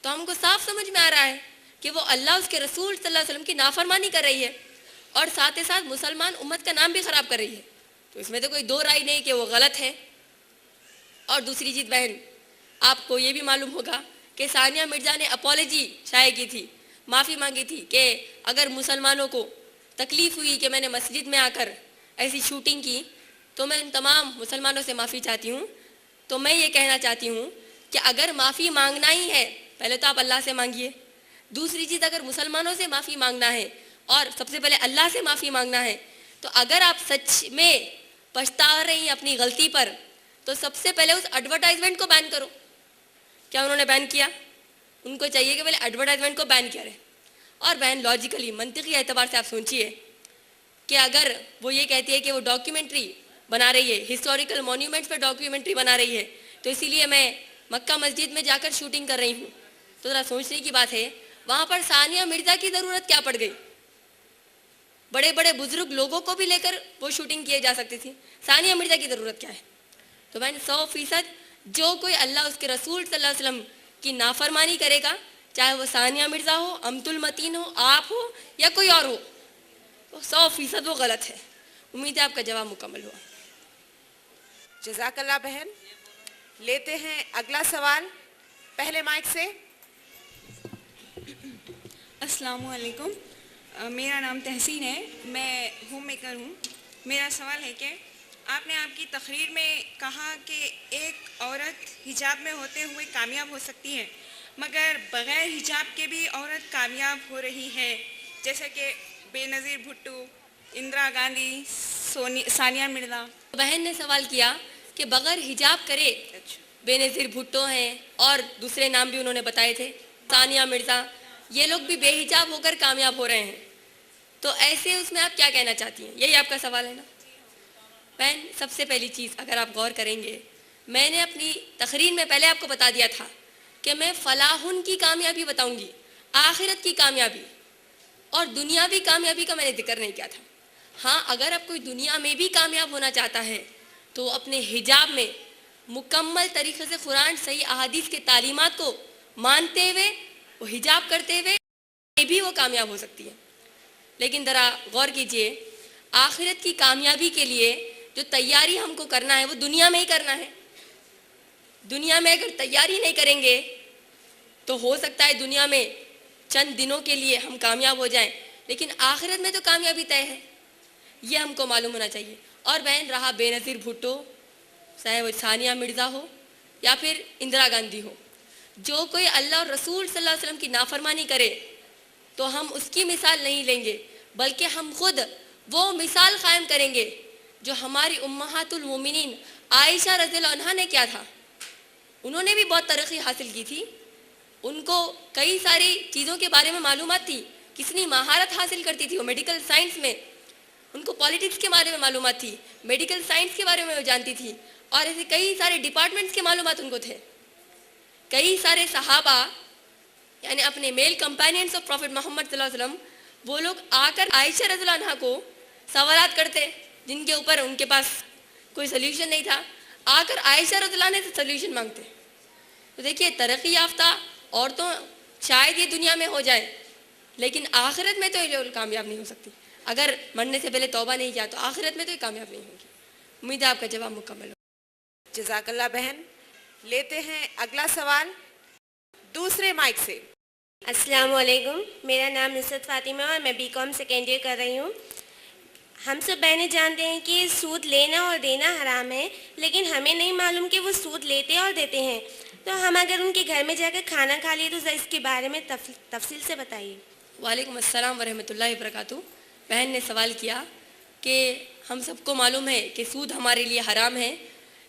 تو ہم کو صاف سمجھ میں آ رہا ہے کہ وہ اللہ اس کے رسول صلی اللہ علیہ وسلم کی نافرمانی کر رہی ہے اور ساتھ ہی ساتھ مسلمان امت کا نام بھی خراب کر رہی ہے. تو اس میں تو کوئی دو رائے نہیں کہ وہ غلط ہے. اور دوسری چیز بہن، آپ کو یہ بھی معلوم ہوگا کہ ثانیہ مرزا نے اپالوجی شائع کی تھی، معافی مانگی تھی کہ اگر مسلمانوں کو تکلیف ہوئی کہ میں نے مسجد میں آ کر ایسی شوٹنگ کی تو میں ان تمام مسلمانوں سے معافی چاہتی ہوں. تو میں یہ کہنا چاہتی ہوں کہ اگر معافی مانگنا ہی ہے پہلے تو آپ اللہ سے مانگیے. دوسری چیز، اگر مسلمانوں سے معافی مانگنا ہے اور سب سے پہلے اللہ سے معافی مانگنا ہے، تو اگر آپ سچ میں پچھتا رہی ہیں اپنی غلطی پر تو سب سے پہلے اس ایڈورٹائزمنٹ کو بین کرو. کیا انہوں نے بین کیا؟ ان کو چاہیے کہ پہلے ایڈورٹائزمنٹ کو بین کیا رہے. اور بہن لاجیکلی منطقی اعتبار سے آپ سوچیے کہ اگر وہ یہ کہتی ہے کہ وہ ڈاکیومنٹری بنا رہی ہے، ہسٹوریکل مونیومنٹس پہ ڈاکیومنٹری بنا رہی ہے، تو اسی لیے میں مکہ مسجد میں جا کر شوٹنگ کر رہی ہوں، تو ذرا سوچنے کی بات ہے وہاں پر ثانیہ مرزا کی ضرورت کیا پڑ گئی؟ بڑے بڑے بزرگ لوگوں کو بھی لے کر وہ شوٹنگ کیے جا سکتی تھی، ثانیہ مرزا کی ضرورت کیا ہے؟ تو بہن 100% جو کوئی اللہ اس کے رسول صلی اللہ علیہ وسلم کی نافرمانی کرے گا، چاہے وہ ثانیہ مرزا ہو، امت المتین ہو، آپ ہو یا کوئی اور ہو، تو 100% وہ غلط ہے. امید ہے آپ کا جواب مکمل ہوا. جزاک اللہ بہن. لیتے ہیں اگلا سوال پہلے مائک سے. السلام علیکم. میرا نام تحسین ہے، میں ہوم میکر ہوں. میرا سوال ہے کہ آپ نے آپ کی تقریر میں کہا کہ ایک عورت حجاب میں ہوتے ہوئے کامیاب ہو سکتی ہے، مگر بغیر حجاب کے بھی عورت کامیاب ہو رہی ہے، جیسے کہ بے نظیر بھٹو، اندرا گاندھی، ثانیہ مرزا. بہن نے سوال کیا کہ بغیر حجاب کرے بے نظیر بھٹو ہیں اور دوسرے نام بھی انہوں نے بتائے تھے، ثانیہ مرزا، یہ لوگ بھی بے حجاب ہو کر کامیاب ہو رہے ہیں. تو ایسے اس میں آپ کیا کہنا چاہتی ہیں؟ یہی آپ کا سوال ہے نا؟ بہن سب سے پہلی چیز اگر آپ غور کریں گے، میں نے اپنی تقریر میں پہلے آپ کو بتا دیا تھا کہ میں فلاحن کی کامیابی بتاؤں گی، آخرت کی کامیابی اور دنیاوی کامیابی کا میں نے ذکر نہیں کیا تھا. ہاں اگر آپ کوئی دنیا میں بھی کامیاب ہونا چاہتا ہے تو اپنے حجاب میں مکمل طریقے سے قرآن صحیح احادیث کے تعلیمات کو مانتے ہوئے وہ حجاب کرتے ہوئے بھی وہ کامیاب ہو سکتی ہے. لیکن ذرا غور کیجئے، آخرت کی کامیابی کے لیے جو تیاری ہم کو کرنا ہے وہ دنیا میں ہی کرنا ہے. دنیا میں اگر تیاری نہیں کریں گے تو ہو سکتا ہے دنیا میں چند دنوں کے لیے ہم کامیاب ہو جائیں، لیکن آخرت میں تو کامیابی طے ہے، یہ ہم کو معلوم ہونا چاہیے. اور بہن رہا بے نظیر بھٹو، چاہے وہ ثانیہ مرزا ہو یا پھر اندرا گاندھی ہو، جو کوئی اللہ اور رسول صلی اللہ علیہ وسلم کی نافرمانی کرے تو ہم اس کی مثال نہیں لیں گے، بلکہ ہم خود وہ مثال قائم کریں گے جو ہماری امہات المومنین عائشہ رضی اللہ عنہا نے کیا تھا۔ انہوں نے بھی بہت ترقی حاصل کی تھی، ان کو کئی ساری چیزوں کے بارے میں معلومات تھی، کتنی مہارت حاصل کرتی تھی وہ میڈیکل سائنس میں، ان کو پالیٹکس کے بارے میں معلومات تھی، میڈیکل سائنس کے بارے میں وہ جانتی تھی، اور ایسے کئی سارے ڈپارٹمنٹس کے معلومات ان کو تھے۔ کئی سارے صحابہ یعنی اپنے میل کمپینینس آف پروفٹ محمد صلی اللہ علیہ وسلم، وہ لوگ آ کر عائشہ رضی اللہ عنہا کو سوالات کرتے جن کے اوپر ان کے پاس کوئی سلیوشن نہیں تھا، آ کر عائشہ رضی اللہ عنہ سے سلیوشن مانگتے۔ تو دیکھیے ترقی یافتہ عورتوں شاید یہ دنیا میں ہو جائے، لیکن آخرت میں تو یہ کامیاب نہیں ہو سکتی۔ اگر مرنے سے پہلے توبہ نہیں کیا تو آخرت میں تو یہ کامیاب نہیں ہوگی۔ امید ہے آپ کا جواب مکمل ہو۔ جزاک اللہ بہن۔ لیتے ہیں اگلا سوال دوسرے مائک سے۔ السلام علیکم، میرا نام نصرت فاطمہ اور میں بی کام سیکنڈ ایئر کر رہی ہوں۔ ہم سب بہنیں جانتے ہیں کہ سود لینا اور دینا حرام ہے، لیکن ہمیں نہیں معلوم کہ وہ سود لیتے اور دیتے ہیں، تو ہم اگر ان کے گھر میں جا کر کھانا کھا لیے تو ذرا اس کے بارے میں تفصیل سے بتائیے۔ وعلیکم السلام ورحمۃ اللہ وبرکاتہ۔ بہن نے سوال کیا کہ ہم سب کو معلوم ہے کہ سود ہمارے لیے حرام ہے،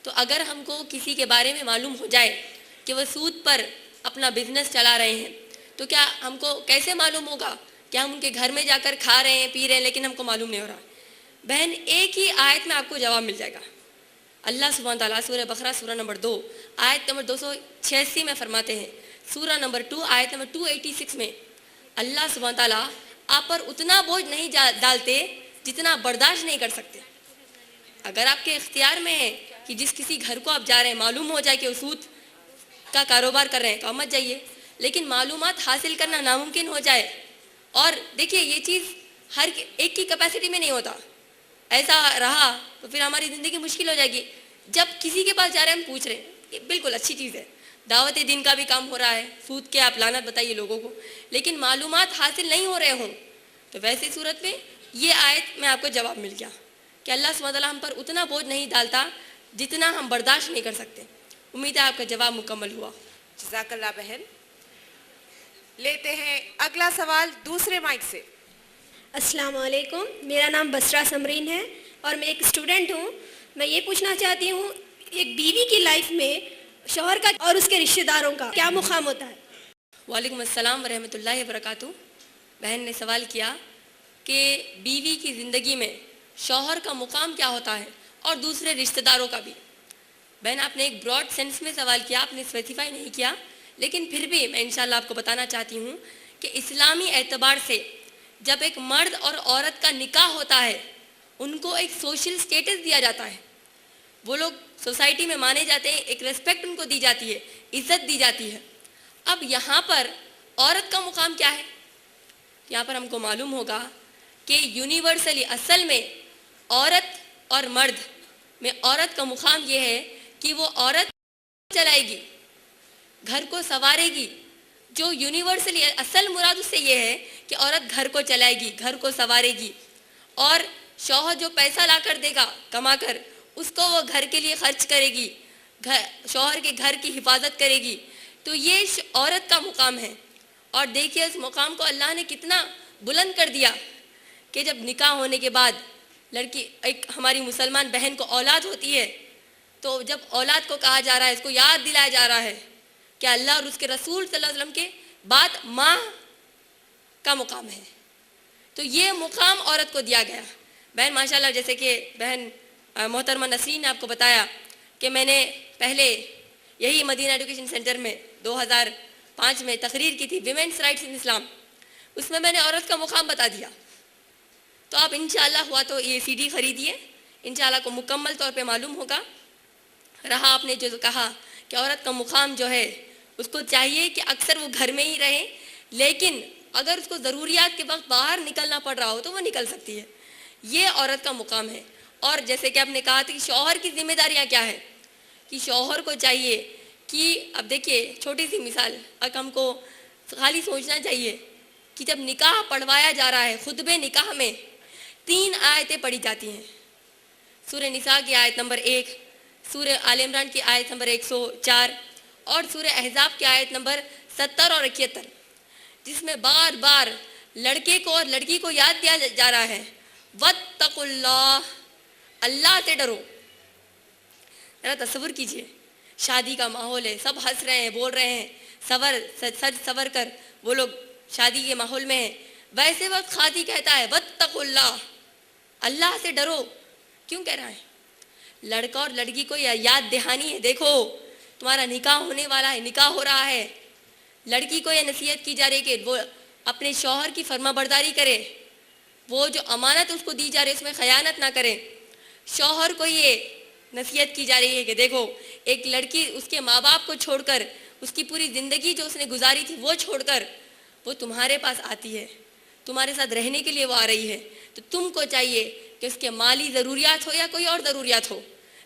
تو اگر ہم کو کسی کے بارے میں معلوم ہو جائے کہ وہ سود پر اپنا بزنس چلا رہے ہیں تو کیا ہم کو کیسے معلوم ہوگا کہ ہم ان کے گھر میں جا کر کھا رہے ہیں پی رہے ہیں لیکن ہم کو معلوم نہیں ہو رہا؟ بہن ایک ہی آیت میں آپ کو جواب مل جائے گا۔ اللہ سبحانہ تعالیٰ سورہ بقرہ سورہ نمبر 2 آیت نمبر 286 میں فرماتے ہیں، سورہ نمبر 2 آیت نمبر 286 میں اللہ سبحانہ تعالیٰ آپ پر اتنا بوجھ نہیں ڈالتے جتنا برداشت نہیں کر سکتے۔ اگر آپ کے اختیار میں ہے کہ جس کسی گھر کو آپ جا رہے ہیں معلوم ہو جائے کہ وہ سود کا کاروبار کر رہے ہیں تو آپ مت جائیے، لیکن معلومات حاصل کرنا ناممکن ہو جائے، اور دیکھیے یہ چیز ہر ایک کی کیپیسٹی میں نہیں ہوتا، ایسا رہا تو پھر ہماری زندگی مشکل ہو جائے گی۔ جب کسی کے پاس جا رہے ہیں ہم پوچھ رہے ہیں، یہ بالکل اچھی چیز ہے، دعوت دین کا بھی کام ہو رہا ہے، سود کے آپ لعنت بتائیے لوگوں کو، لیکن معلومات حاصل نہیں ہو رہے ہوں تو ویسی صورت میں یہ آیت میں آپ کو جواب مل گیا کہ اللہ سبحانہ تعالیٰ ہم پر اتنا بوجھ نہیں ڈالتا جتنا ہم برداشت نہیں کر سکتے۔ امید ہے آپ کا جواب مکمل ہوا۔ جزاک اللہ بہن۔ لیتے ہیں اگلا سوال دوسرے مائک سے۔ السلام علیکم، میرا نام بسرا سمرین ہے اور میں ایک اسٹوڈنٹ ہوں۔ میں یہ پوچھنا چاہتی ہوں ایک بیوی کی لائف میں شوہر کا اور اس کے رشتہ داروں کا کیا مقام ہوتا ہے؟ وعلیکم السلام ورحمۃ اللہ وبرکاتہ۔ بہن نے سوال کیا کہ بیوی کی زندگی میں شوہر کا مقام کیا ہوتا ہے اور دوسرے رشتہ داروں کا بھی۔ بہن آپ نے ایک براڈ سینس میں سوال کیا، آپ نے اسپیسیفائی نہیں کیا، لیکن پھر بھی میں انشاءاللہ آپ کو بتانا چاہتی ہوں کہ اسلامی اعتبار سے جب ایک مرد اور عورت کا نکاح ہوتا ہے ان کو ایک سوشل سٹیٹس دیا جاتا ہے، وہ لوگ سوسائٹی میں مانے جاتے ہیں، ایک ریسپیکٹ ان کو دی جاتی ہے، عزت دی جاتی ہے۔ اب یہاں پر عورت کا مقام کیا ہے؟ یہاں پر ہم کو معلوم ہوگا کہ یونیورسلی اصل میں عورت اور مرد میں عورت کا مقام یہ ہے کہ وہ عورت چلائے گی، گھر کو سنوارے گی۔ جو یونیورسلی اصل مراد اس سے یہ ہے کہ عورت گھر کو چلائے گی، گھر کو سنوارے گی، اور شوہر جو پیسہ لا کر دے گا کما کر اس کو وہ گھر کے لیے خرچ کرے گی، شوہر کے گھر کی حفاظت کرے گی۔ تو یہ عورت کا مقام ہے، اور دیکھیے اس مقام کو اللہ نے کتنا بلند کر دیا کہ جب نکاح ہونے کے بعد لڑکی ایک ہماری مسلمان بہن کو اولاد ہوتی ہے تو جب اولاد کو کہا جا رہا ہے، اس کو یاد دلایا جا رہا ہے کہ اللہ اور اس کے رسول صلی اللہ علیہ وسلم کے بعد ماں کا مقام ہے، تو یہ مقام عورت کو دیا گیا۔ بہن ماشاءاللہ جیسے کہ بہن محترمہ نسرین نے آپ کو بتایا کہ میں نے پہلے یہی مدینہ ایڈوکیشن سینٹر میں 2005 میں تقریر کی تھی، ویمنس رائٹس ان اسلام، اس میں نے عورت کا مقام بتا دیا۔ تو آپ انشاءاللہ ہوا تو یہ سی ڈی خریدیے، انشاءاللہ کو مکمل طور پہ معلوم ہوگا۔ رہا آپ نے جو کہا کہ عورت کا مقام جو ہے اس کو چاہیے کہ اکثر وہ گھر میں ہی رہے، لیکن اگر اس کو ضروریات کے وقت باہر نکلنا پڑ رہا ہو تو وہ نکل سکتی ہے، یہ عورت کا مقام ہے۔ اور جیسے کہ آپ نے کہا تھا کہ شوہر کی ذمہ داریاں کیا ہے، کہ شوہر کو چاہیے کہ اب دیکھیے چھوٹی سی مثال، اب ہم کو خالی سوچنا چاہیے کہ جب نکاح پڑھوایا جا رہا ہے خطبہ نکاح میں 3 آیتیں پڑھی جاتی ہیں۔ سورہ نساء کی آیت نمبر 1، سورہ آل عمران کی آیت نمبر 104 اور سورہ احزاب کی آیت نمبر 70 اور 71، جس میں بار بار لڑکے کو اور لڑکی کو یاد دیا جا رہا ہے، واتقوا اللہ، اللہ سے ڈرو۔ ذرا تصور کیجئے، شادی کا ماحول ہے، سب ہنس رہے ہیں، بول رہے ہیں، سج سور کر وہ لوگ شادی کے ماحول میں ہیں، ویسے وقت خاطی کہتا ہے واتقوا اللہ، اللہ سے ڈرو۔ کیوں کہہ رہا ہے؟ لڑکا اور لڑکی کو یہ یاد دہانی ہے، دیکھو تمہارا نکاح ہونے والا ہے، نکاح ہو رہا ہے۔ لڑکی کو یہ نصیحت کی جا رہی ہے کہ وہ اپنے شوہر کی فرما برداری کرے، وہ جو امانت اس کو دی جا رہی ہے اس میں خیانت نہ کرے۔ شوہر کو یہ نصیحت کی جا رہی ہے کہ دیکھو ایک لڑکی اس کے ماں باپ کو چھوڑ کر، اس کی پوری زندگی جو اس نے گزاری تھی وہ چھوڑ کر وہ تمہارے پاس آتی ہے، تمہارے ساتھ رہنے کے لیے وہ آ رہی ہے، تو تم کو چاہیے کہ اس کے مالی ضروریات ہو یا کوئی اور ضروریات ہو،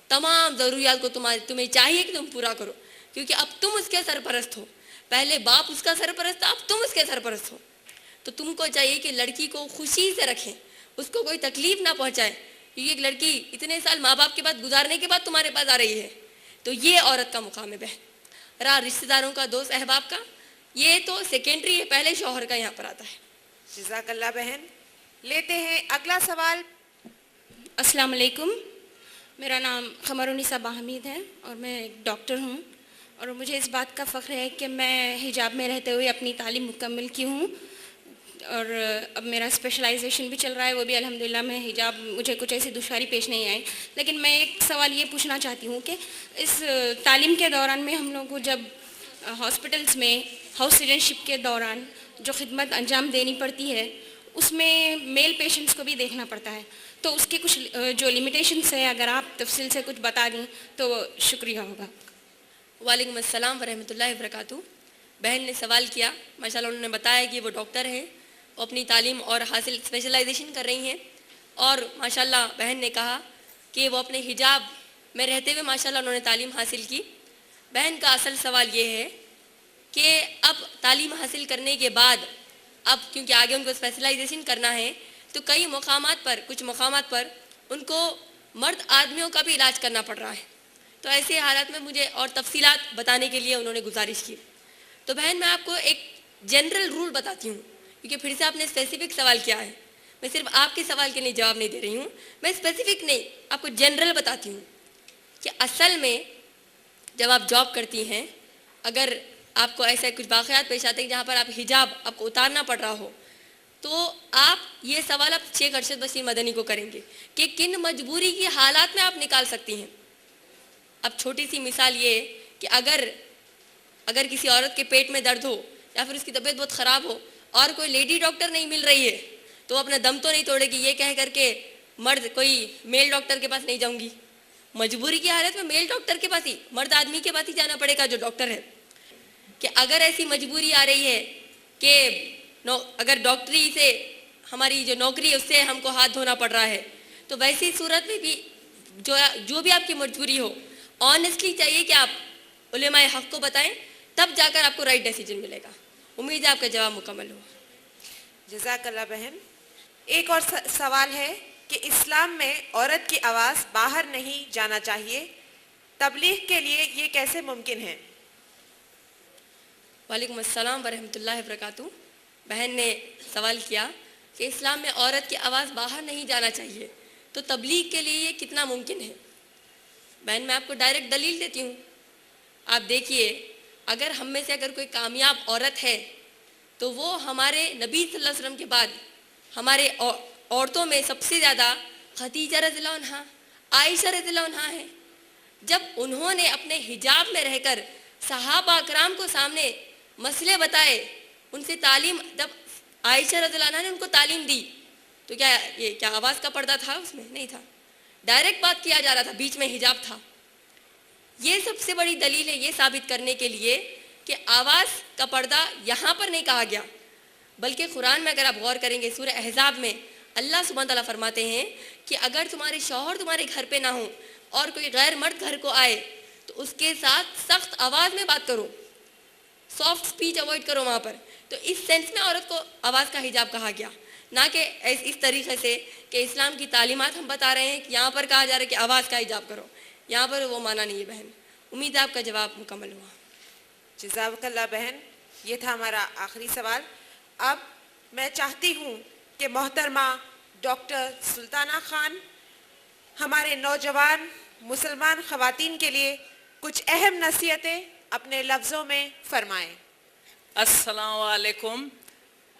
تمام ضروریات کو تمہیں چاہیے کہ تم پورا کرو، کیونکہ اب تم اس کے سرپرست ہو۔ پہلے باپ اس کا سرپرست تھا، اب تم اس کے سرپرست ہو، تو تم کو چاہیے کہ لڑکی کو خوشی سے رکھیں، اس کو کوئی تکلیف نہ پہنچائیں، کیونکہ ایک لڑکی اتنے سال ماں باپ کے بعد گزارنے کے بعد تمہارے پاس آ رہی ہے۔ تو یہ عورت کا مقام ہے بہن، رہا رشتہ داروں کا، دوست احباب کا، یہ تو سیکنڈری ہے، پہلے شوہر کا یہاں پر آتا ہے۔ جزاک اللہ بہن۔ لیتے ہیں اگلا سوال۔ السلام علیکم، میرا نام قمرالنساء باحمید ہے اور میں ایک ڈاکٹر ہوں، اور مجھے اس بات کا فخر ہے کہ میں حجاب میں رہتے ہوئے اپنی تعلیم مکمل کی ہوں، اور اب میرا اسپیشلائزیشن بھی چل رہا ہے، وہ بھی الحمدللہ میں حجاب، مجھے کچھ ایسی دشواری پیش نہیں آئی۔ لیکن میں ایک سوال یہ پوچھنا چاہتی ہوں کہ اس تعلیم کے دوران میں ہم لوگوں کو جب ہاسپٹلس میں ہاؤس سٹیزنشپ کے دوران جو خدمت انجام دینی پڑتی ہے اس میں میل پیشنٹس کو بھی دیکھنا پڑتا ہے، تو اس کے کچھ جو لیمیٹیشنس ہے اگر آپ تفصیل سے کچھ بتا دیں تو شکریہ ہوگا۔ وعلیکم السلام ورحمۃ اللہ وبرکاتہ۔ بہن نے سوال کیا، ماشاءاللہ انہوں نے بتایا کہ وہ ڈاکٹر ہیں، وہ اپنی تعلیم اور حاصل اسپیشلائزیشن کر رہی ہیں، اور ماشاءاللہ بہن نے کہا کہ وہ اپنے حجاب میں رہتے ہوئے ماشاءاللہ انہوں نے تعلیم حاصل کی۔ بہن کا اصل سوال یہ ہے کہ اب تعلیم حاصل کرنے کے بعد اب کیونکہ آگے ان کو اسپیشلائزیشن کرنا ہے تو کئی مقامات پر، کچھ مقامات پر ان کو مرد آدمیوں کا بھی علاج کرنا پڑ رہا ہے، تو ایسے حالات میں مجھے اور تفصیلات بتانے کے لیے انہوں نے گزارش کی۔ تو بہن میں آپ کو ایک جنرل رول بتاتی ہوں، کیونکہ پھر سے آپ نے اسپیسیفک سوال کیا ہے، میں صرف آپ کے سوال کے لیے جواب نہیں دے رہی ہوں، میں اسپیسیفک نہیں، آپ کو جنرل بتاتی ہوں کہ اصل میں جب آپ جاب کرتی ہیں، اگر آپ کو ایسے کچھ واقعات پیش آتے ہیں جہاں پر آپ حجاب آپ کو اتارنا پڑ رہا ہو، تو آپ یہ سوال آپ شیخ ارشد بشیر مدنی کو کریں گے کہ کن مجبوری کی حالات میں آپ نکال سکتی ہیں۔ اب چھوٹی سی مثال یہ کہ اگر کسی عورت کے پیٹ میں درد ہو یا پھر اس کی طبیعت بہت خراب ہو اور کوئی لیڈی ڈاکٹر نہیں مل رہی ہے تو وہ اپنا دم تو نہیں توڑے گی یہ کہہ کر کے مرد کوئی میل ڈاکٹر کے پاس نہیں جاؤں گی، مجبوری کی حالت میں میل ڈاکٹر کے پاس ہی، مرد آدمی کے پاس ہی جانا پڑے گا جو ڈاکٹر ہے۔ کہ اگر ایسی مجبوری آ رہی ہے کہ اگر ڈاکٹری سے ہماری جو نوکری ہے اس سے ہم کو ہاتھ دھونا پڑ رہا ہے، تو ویسی صورت میں بھی جو بھی آپ کی مجبوری ہو، آنیسٹلی چاہیے کہ آپ علماء حق کو بتائیں، تب جا کر آپ کو رائٹ ڈیسیجن ملے گا۔ امید ہے آپ کا جواب مکمل ہو۔ جزاک اللہ بہن۔ ایک اور سوال ہے کہ اسلام میں عورت کی آواز باہر نہیں جانا چاہیے، تبلیغ کے لیے یہ کیسے ممکن ہے؟ وعلیکم السلام ورحمۃ اللہ وبرکاتہ۔ بہن نے سوال کیا کہ اسلام میں عورت کی آواز باہر نہیں جانا چاہیے، تو تبلیغ کے لیے یہ کتنا ممکن ہے؟ بہن میں آپ کو ڈائریکٹ دلیل دیتی ہوں، آپ دیکھیے اگر ہم میں سے اگر کوئی کامیاب عورت ہے تو وہ ہمارے نبی صلی اللہ علیہ وسلم کے بعد ہمارے عورتوں میں سب سے زیادہ خدیجہ رضی اللہ عنہا، عائشہ رضی اللہ عنہا ہیں۔ جب انہوں نے اپنے حجاب میں رہ کر صحابہ اکرام کو سامنے مسئلے بتائے، ان سے تعلیم، جب عائشہ رضی اللہ عنہا نے ان کو تعلیم دی تو کیا آواز کا پردہ تھا اس میں؟ نہیں تھا، ڈائریکٹ بات کیا جا رہا تھا، بیچ میں حجاب تھا۔ یہ سب سے بڑی دلیل ہے یہ ثابت کرنے کے لیے کہ آواز کا پردہ یہاں پر نہیں کہا گیا، بلکہ قرآن میں اگر آپ غور کریں گے سورہ احزاب میں اللہ سبحانہ تعالیٰ فرماتے ہیں کہ اگر تمہارے شوہر تمہارے گھر پہ نہ ہوں اور کوئی غیر مرد گھر کو آئے تو اس کے ساتھ سخت آواز میں بات کرو، سافٹ سپیچ اوائڈ کرو وہاں پر۔ تو اس سینس میں عورت کو آواز کا حجاب کہا گیا، نہ کہ اس طریقے سے کہ اسلام کی تعلیمات ہم بتا رہے ہیں کہ یہاں پر کہا جا رہا ہے کہ آواز کا حجاب کرو، یہاں پر وہ معنی نہیں ہے بہن. امید ہے آپ کا جواب مکمل ہوا. جزاک اللہ بہن، یہ تھا ہمارا آخری سوال. اب میں چاہتی ہوں کہ محترمہ ڈاکٹر سلطانہ خان ہمارے نوجوان مسلمان خواتین کے لیے کچھ اہم نصیحتیں اپنے لفظوں میں فرمائیں. Assalamu alaikum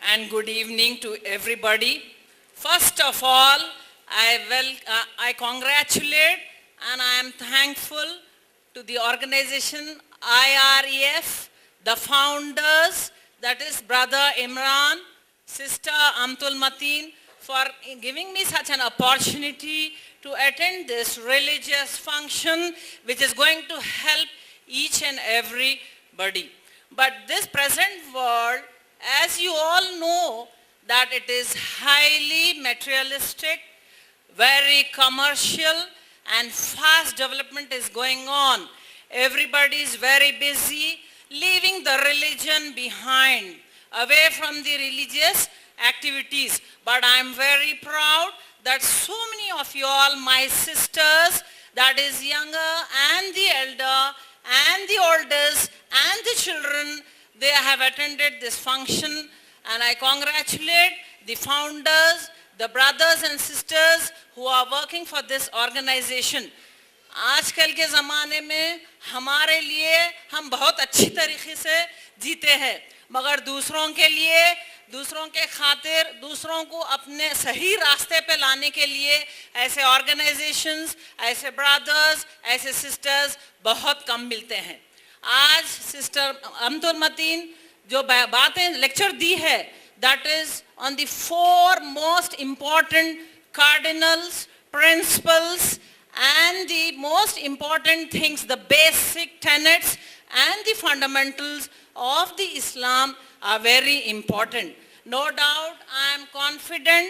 and good evening to everybody. First of all, I congratulate and I am thankful to the organization IREF, the founders, that is Brother Imran, Sister Amtul Mateen, for giving me such an opportunity to attend this religious function which is going to help each and everybody. But this present world, as you all know, that it is highly materialistic, very commercial, and fast development is going on. Everybody is very busy, leaving the religion behind, away from the religious activities. But I am very proud that so many of you all, my sisters, that is younger and the elder and the oldest and the children, they have attended this function, and I congratulate the founders, the brothers and sisters who are working for this organization. آج کل کے زمانے میں ہمارے لیے ہم بہت اچھی طریقے سے جیتے ہیں، مگر دوسروں کے لیے، دوسروں کے خاطر، دوسروں کو اپنے صحیح راستے پہ لانے کے لیے ایسے آرگنائزیشنز، ایسے برادرز، ایسے سسٹرز بہت کم ملتے ہیں. آج سسٹر امتل متین جو باتیں لیکچر دی ہے، that is on the 4 most important cardinals, principles, and the most important things, the basic tenets and the fundamentals of the Islam are very important. No doubt, I am confident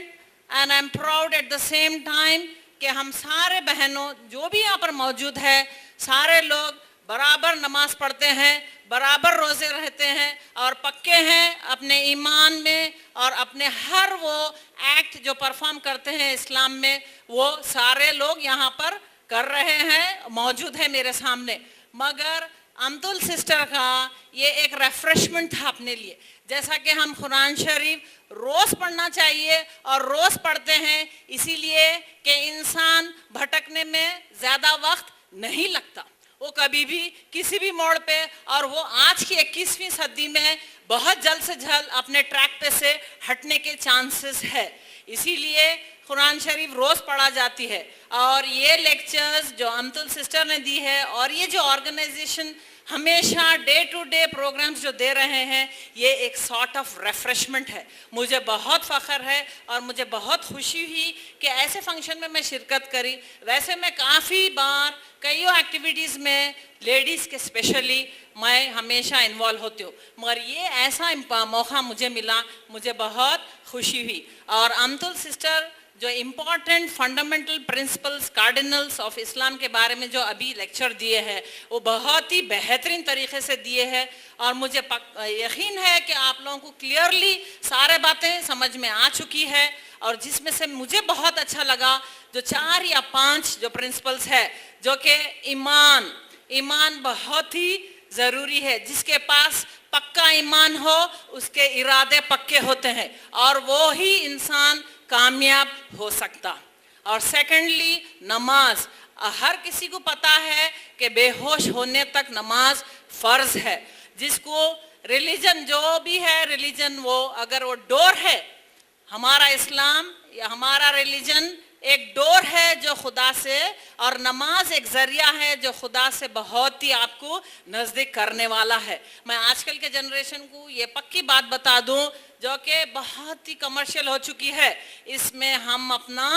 and I am proud at the same time کہ ہم سارے بہنوں جو بھی یہاں پر موجود ہے، سارے لوگ برابر نماز پڑھتے ہیں، برابر روزے رہتے ہیں اور پکے ہیں اپنے ایمان میں، اور اپنے ہر وہ ایکٹ جو پرفارم کرتے ہیں اسلام میں، وہ سارے لوگ یہاں پر کر رہے ہیں، موجود ہیں میرے سامنے. مگر امتل سسٹر کا یہ ایک ریفریشمنٹ تھا اپنے لیے. جیسا کہ ہم قرآن شریف روز پڑھنا چاہیے اور روز پڑھتے ہیں، اسی لیے کہ انسان بھٹکنے میں زیادہ وقت نہیں لگتا، وہ کبھی بھی کسی بھی موڑ پہ، اور وہ آج کی 21ویں صدی میں بہت جلد سے جلد اپنے ٹریک پہ سے ہٹنے کے چانسز ہے. اسی لیے قرآن شریف روز پڑھا جاتی ہے. اور یہ لیکچرز جو امتل سسٹر نے دی ہے، اور یہ جو آرگنائزیشن ہمیشہ ڈے ٹو ڈے پروگرامز جو دے رہے ہیں، یہ ایک سارٹ آف ریفریشمنٹ ہے. مجھے بہت فخر ہے اور مجھے بہت خوشی ہوئی کہ ایسے فنکشن میں میں شرکت کری. ویسے میں کافی بار کئی ایکٹیویٹیز میں لیڈیز کے اسپیشلی میں ہمیشہ انوالو ہوتی ہوں، مگر یہ ایسا موقع مجھے ملا، مجھے بہت خوشی ہوئی. اور امتل سسٹر جو امپورٹنٹ فنڈامنٹل پرنسپلز، کارڈینلز آف اسلام کے بارے میں جو ابھی لیکچر دیے ہیں، وہ بہت ہی بہترین طریقے سے دیے ہیں، اور مجھے یقین ہے کہ آپ لوگوں کو کلیئرلی سارے باتیں سمجھ میں آ چکی ہے. اور جس میں سے مجھے بہت اچھا لگا جو 4 یا 5 جو پرنسپلز ہے، جو کہ ایمان بہت ہی ضروری ہے. جس کے پاس پکا ایمان ہو اس کے ارادے پکے ہوتے ہیں، اور وہی انسان کامیاب ہو سکتا. اور سیکنڈلی نماز، ہر کسی کو پتا ہے کہ بے ہوش ہونے تک نماز فرض ہے. جس کو ریلیجن جو بھی ہے، ریلیجن وہ اگر وہ ڈور ہے، ہمارا اسلام یا ہمارا ریلیجن ایک ڈور ہے جو خدا سے، اور نماز ایک ذریعہ ہے جو خدا سے بہت ہی آپ کو نزدیک کرنے والا ہے. میں آج کل کے جنریشن کو یہ پکی بات بتا دوں جو کہ بہت ہی کمرشل ہو چکی ہے، اس میں ہم اپنا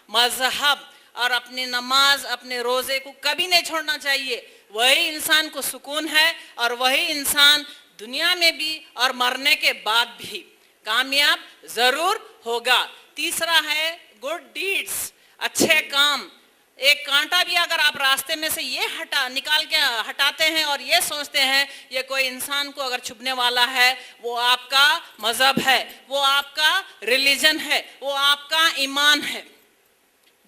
مذہب اور اپنی نماز، اپنے روزے کو کبھی نہیں چھوڑنا چاہیے. وہی انسان کو سکون ہے، اور وہی انسان دنیا میں بھی اور مرنے کے بعد بھی کامیاب ضرور ہوگا. تیسرا ہے گڈ ڈیڈز، اچھے کام. ایک کانٹا بھی اگر آپ راستے میں سے یہ نکال کے ہٹاتے ہیں اور یہ سوچتے ہیں یہ کوئی انسان کو اگر چھپنے والا ہے، وہ آپ کا مذہب ہے، وہ آپ کا ریلیجن ہے، وہ آپ کا ایمان ہے.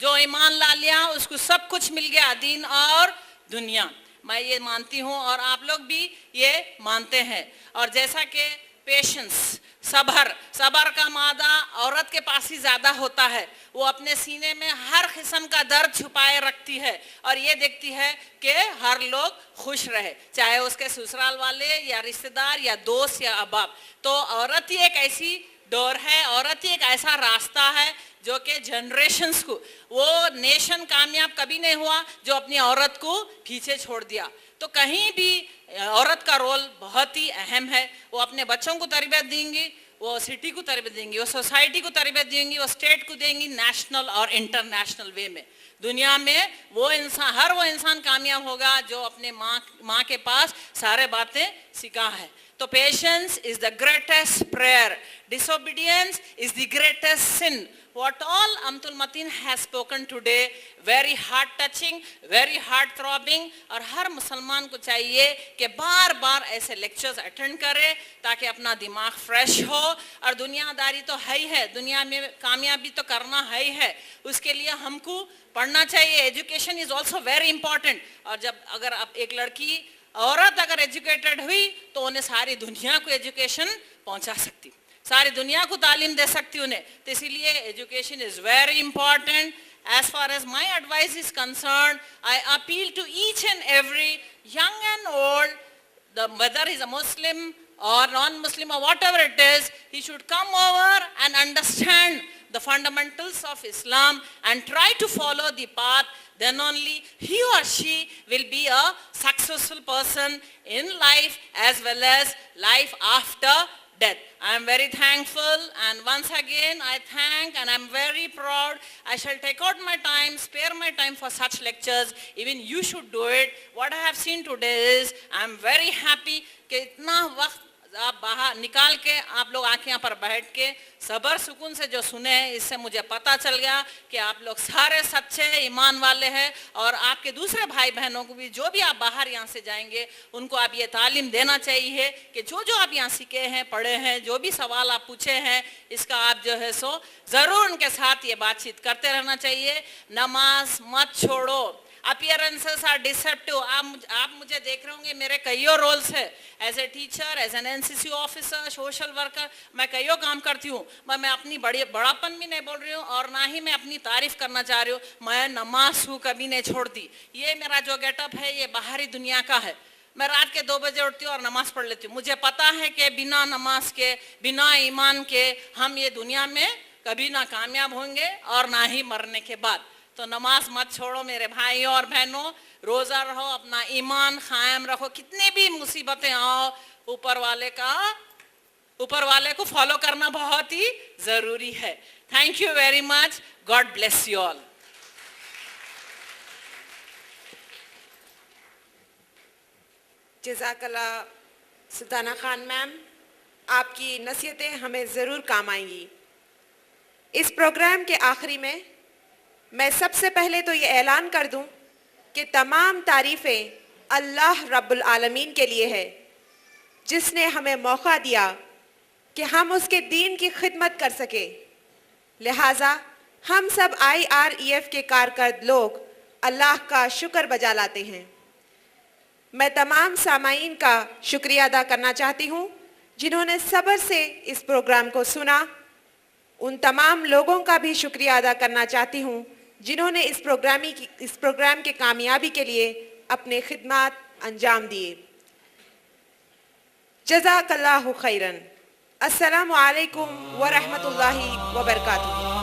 جو ایمان لا لیا اس کو سب کچھ مل گیا، دین اور دنیا. میں یہ مانتی ہوں اور آپ لوگ بھی یہ مانتے ہیں. اور جیسا کہ پیشنس، صبر کا مادہ عورت کے پاس ہی زیادہ ہوتا ہے. وہ اپنے سینے میں ہر قسم کا درد چھپائے رکھتی ہے اور یہ دیکھتی ہے کہ ہر لوگ خوش رہے، چاہے اس کے سسرال والے یا رشتہ دار یا دوست یا احباب. تو عورت ہی ایک ایسی ڈور ہے، عورت ہی ایک ایسا راستہ ہے جو کہ جنریشنز کو، وہ نیشن کامیاب کبھی نہیں ہوا جو اپنی عورت کو پیچھے چھوڑ دیا. تو کہیں بھی عورت کا رول بہت ہی اہم ہے. وہ اپنے بچوں کو تربیت دیں گی، وہ سٹی کو تربیت دیں گی، وہ سوسائٹی کو تربیت دیں گی، وہ اسٹیٹ کو دیں گی، نیشنل اور انٹرنیشنل وے میں. دنیا میں وہ انسان کامیاب ہوگا جو اپنے ماں کے پاس سارے باتیں سیکھا ہے. تو patience is the greatest prayer. Disobedience is the greatest sin. What all Amtul Mateen has spoken today, very heart touching, very heart throbbing. اور ہر مسلمان کو چاہیے کہ بار بار ایسے لیکچرز اٹینڈ کرے تاکہ اپنا دماغ فریش ہو. اور دنیا داری تو ہے ہی ہے، دنیا میں کامیابی تو کرنا ہے ہی ہے. اس کے لیے ہم کو پڑھنا چاہیے. Education is also very important. اور اگر ایک لڑکی عورت اگر ایجوکیٹڈ ہوئی تو انہیں ساری دنیا کو ایجوکیشن پہنچا سکتی، ساری دنیا کو تعلیم دے سکتی انہیں. تو اسی لیے education is very important. As far as my advice is concerned, I appeal to each and every young and old, whether he's a Muslim or non-Muslim or whatever it is, he should come over and understand the fundamentals of Islam and try to follow the path. Then only he or she will be a successful person in life as well as life after death. I am very thankful, and once again I thank and I am very proud. I shall take out my time, spare my time for such lectures. Even you should do it. What I have seen today is I am very happy کہ اتنا وقت آپ باہر نکال کے آپ لوگ آنکھ یہاں پر بیٹھ کے صبر سکون سے جو سنے ہیں، اس سے مجھے پتہ چل گیا کہ آپ لوگ سارے سچے ایمان والے ہیں. اور آپ کے دوسرے بھائی بہنوں کو بھی جو بھی آپ باہر یہاں سے جائیں گے ان کو آپ یہ تعلیم دینا چاہیے کہ جو آپ یہاں سیکھے ہیں، پڑھے ہیں، جو بھی سوال آپ پوچھے ہیں، اس کا آپ جو ہے سو ضرور ان کے ساتھ یہ بات چیت کرتے رہنا چاہیے. نماز مت چھوڑو. Appearances are deceptive. آپ مجھے دیکھ رہے ہوں گے، میرے کئیوں رولز ہے as a teacher, as an NCC officer, social worker. میں کئیوں کام کرتی ہوں. میں اپنی بڑاپن بھی نہیں بول رہی ہوں اور نہ ہی میں اپنی تعریف کرنا چاہ رہی ہوں. میں نماز کو کبھی نہیں چھوڑتی. یہ میرا جو گیٹ اپ ہے یہ باہری دنیا کا ہے. میں رات کے 2 بجے اٹھتی ہوں اور نماز پڑھ لیتی ہوں. مجھے پتا ہے کہ بنا نماز کے، بنا ایمان کے ہم یہ دنیا میں کبھی نہ کامیاب ہوں گے اور نہ ہی مرنے کے بعد. تو نماز مت چھوڑو میرے بھائیوں اور بہنوں. روزہ رہو، اپنا ایمان قائم رکھو. کتنی بھی مصیبتیں آؤ، اوپر والے کو فالو کرنا بہت ہی ضروری ہے. Thank you very much. God bless you all. جزاک اللہ سلطانہ خان میم. آپ کی نصیحتیں ہمیں ضرور کام آئیں گی. اس پروگرام کے آخری میں سب سے پہلے تو یہ اعلان کر دوں کہ تمام تعریفیں اللہ رب العالمین کے لیے ہے، جس نے ہمیں موقع دیا کہ ہم اس کے دین کی خدمت کر سکے. لہٰذا ہم سب IREF کے کارکرد لوگ اللہ کا شکر بجا لاتے ہیں. میں تمام سامعین کا شکریہ ادا کرنا چاہتی ہوں جنہوں نے صبر سے اس پروگرام کو سنا. ان تمام لوگوں کا بھی شکریہ ادا کرنا چاہتی ہوں جنہوں نے اس پروگرام کی کامیابی کے لیے اپنے خدمات انجام دیے. جزاک اللہ خیرن. السلام علیکم ورحمۃ اللہ وبرکاتہ.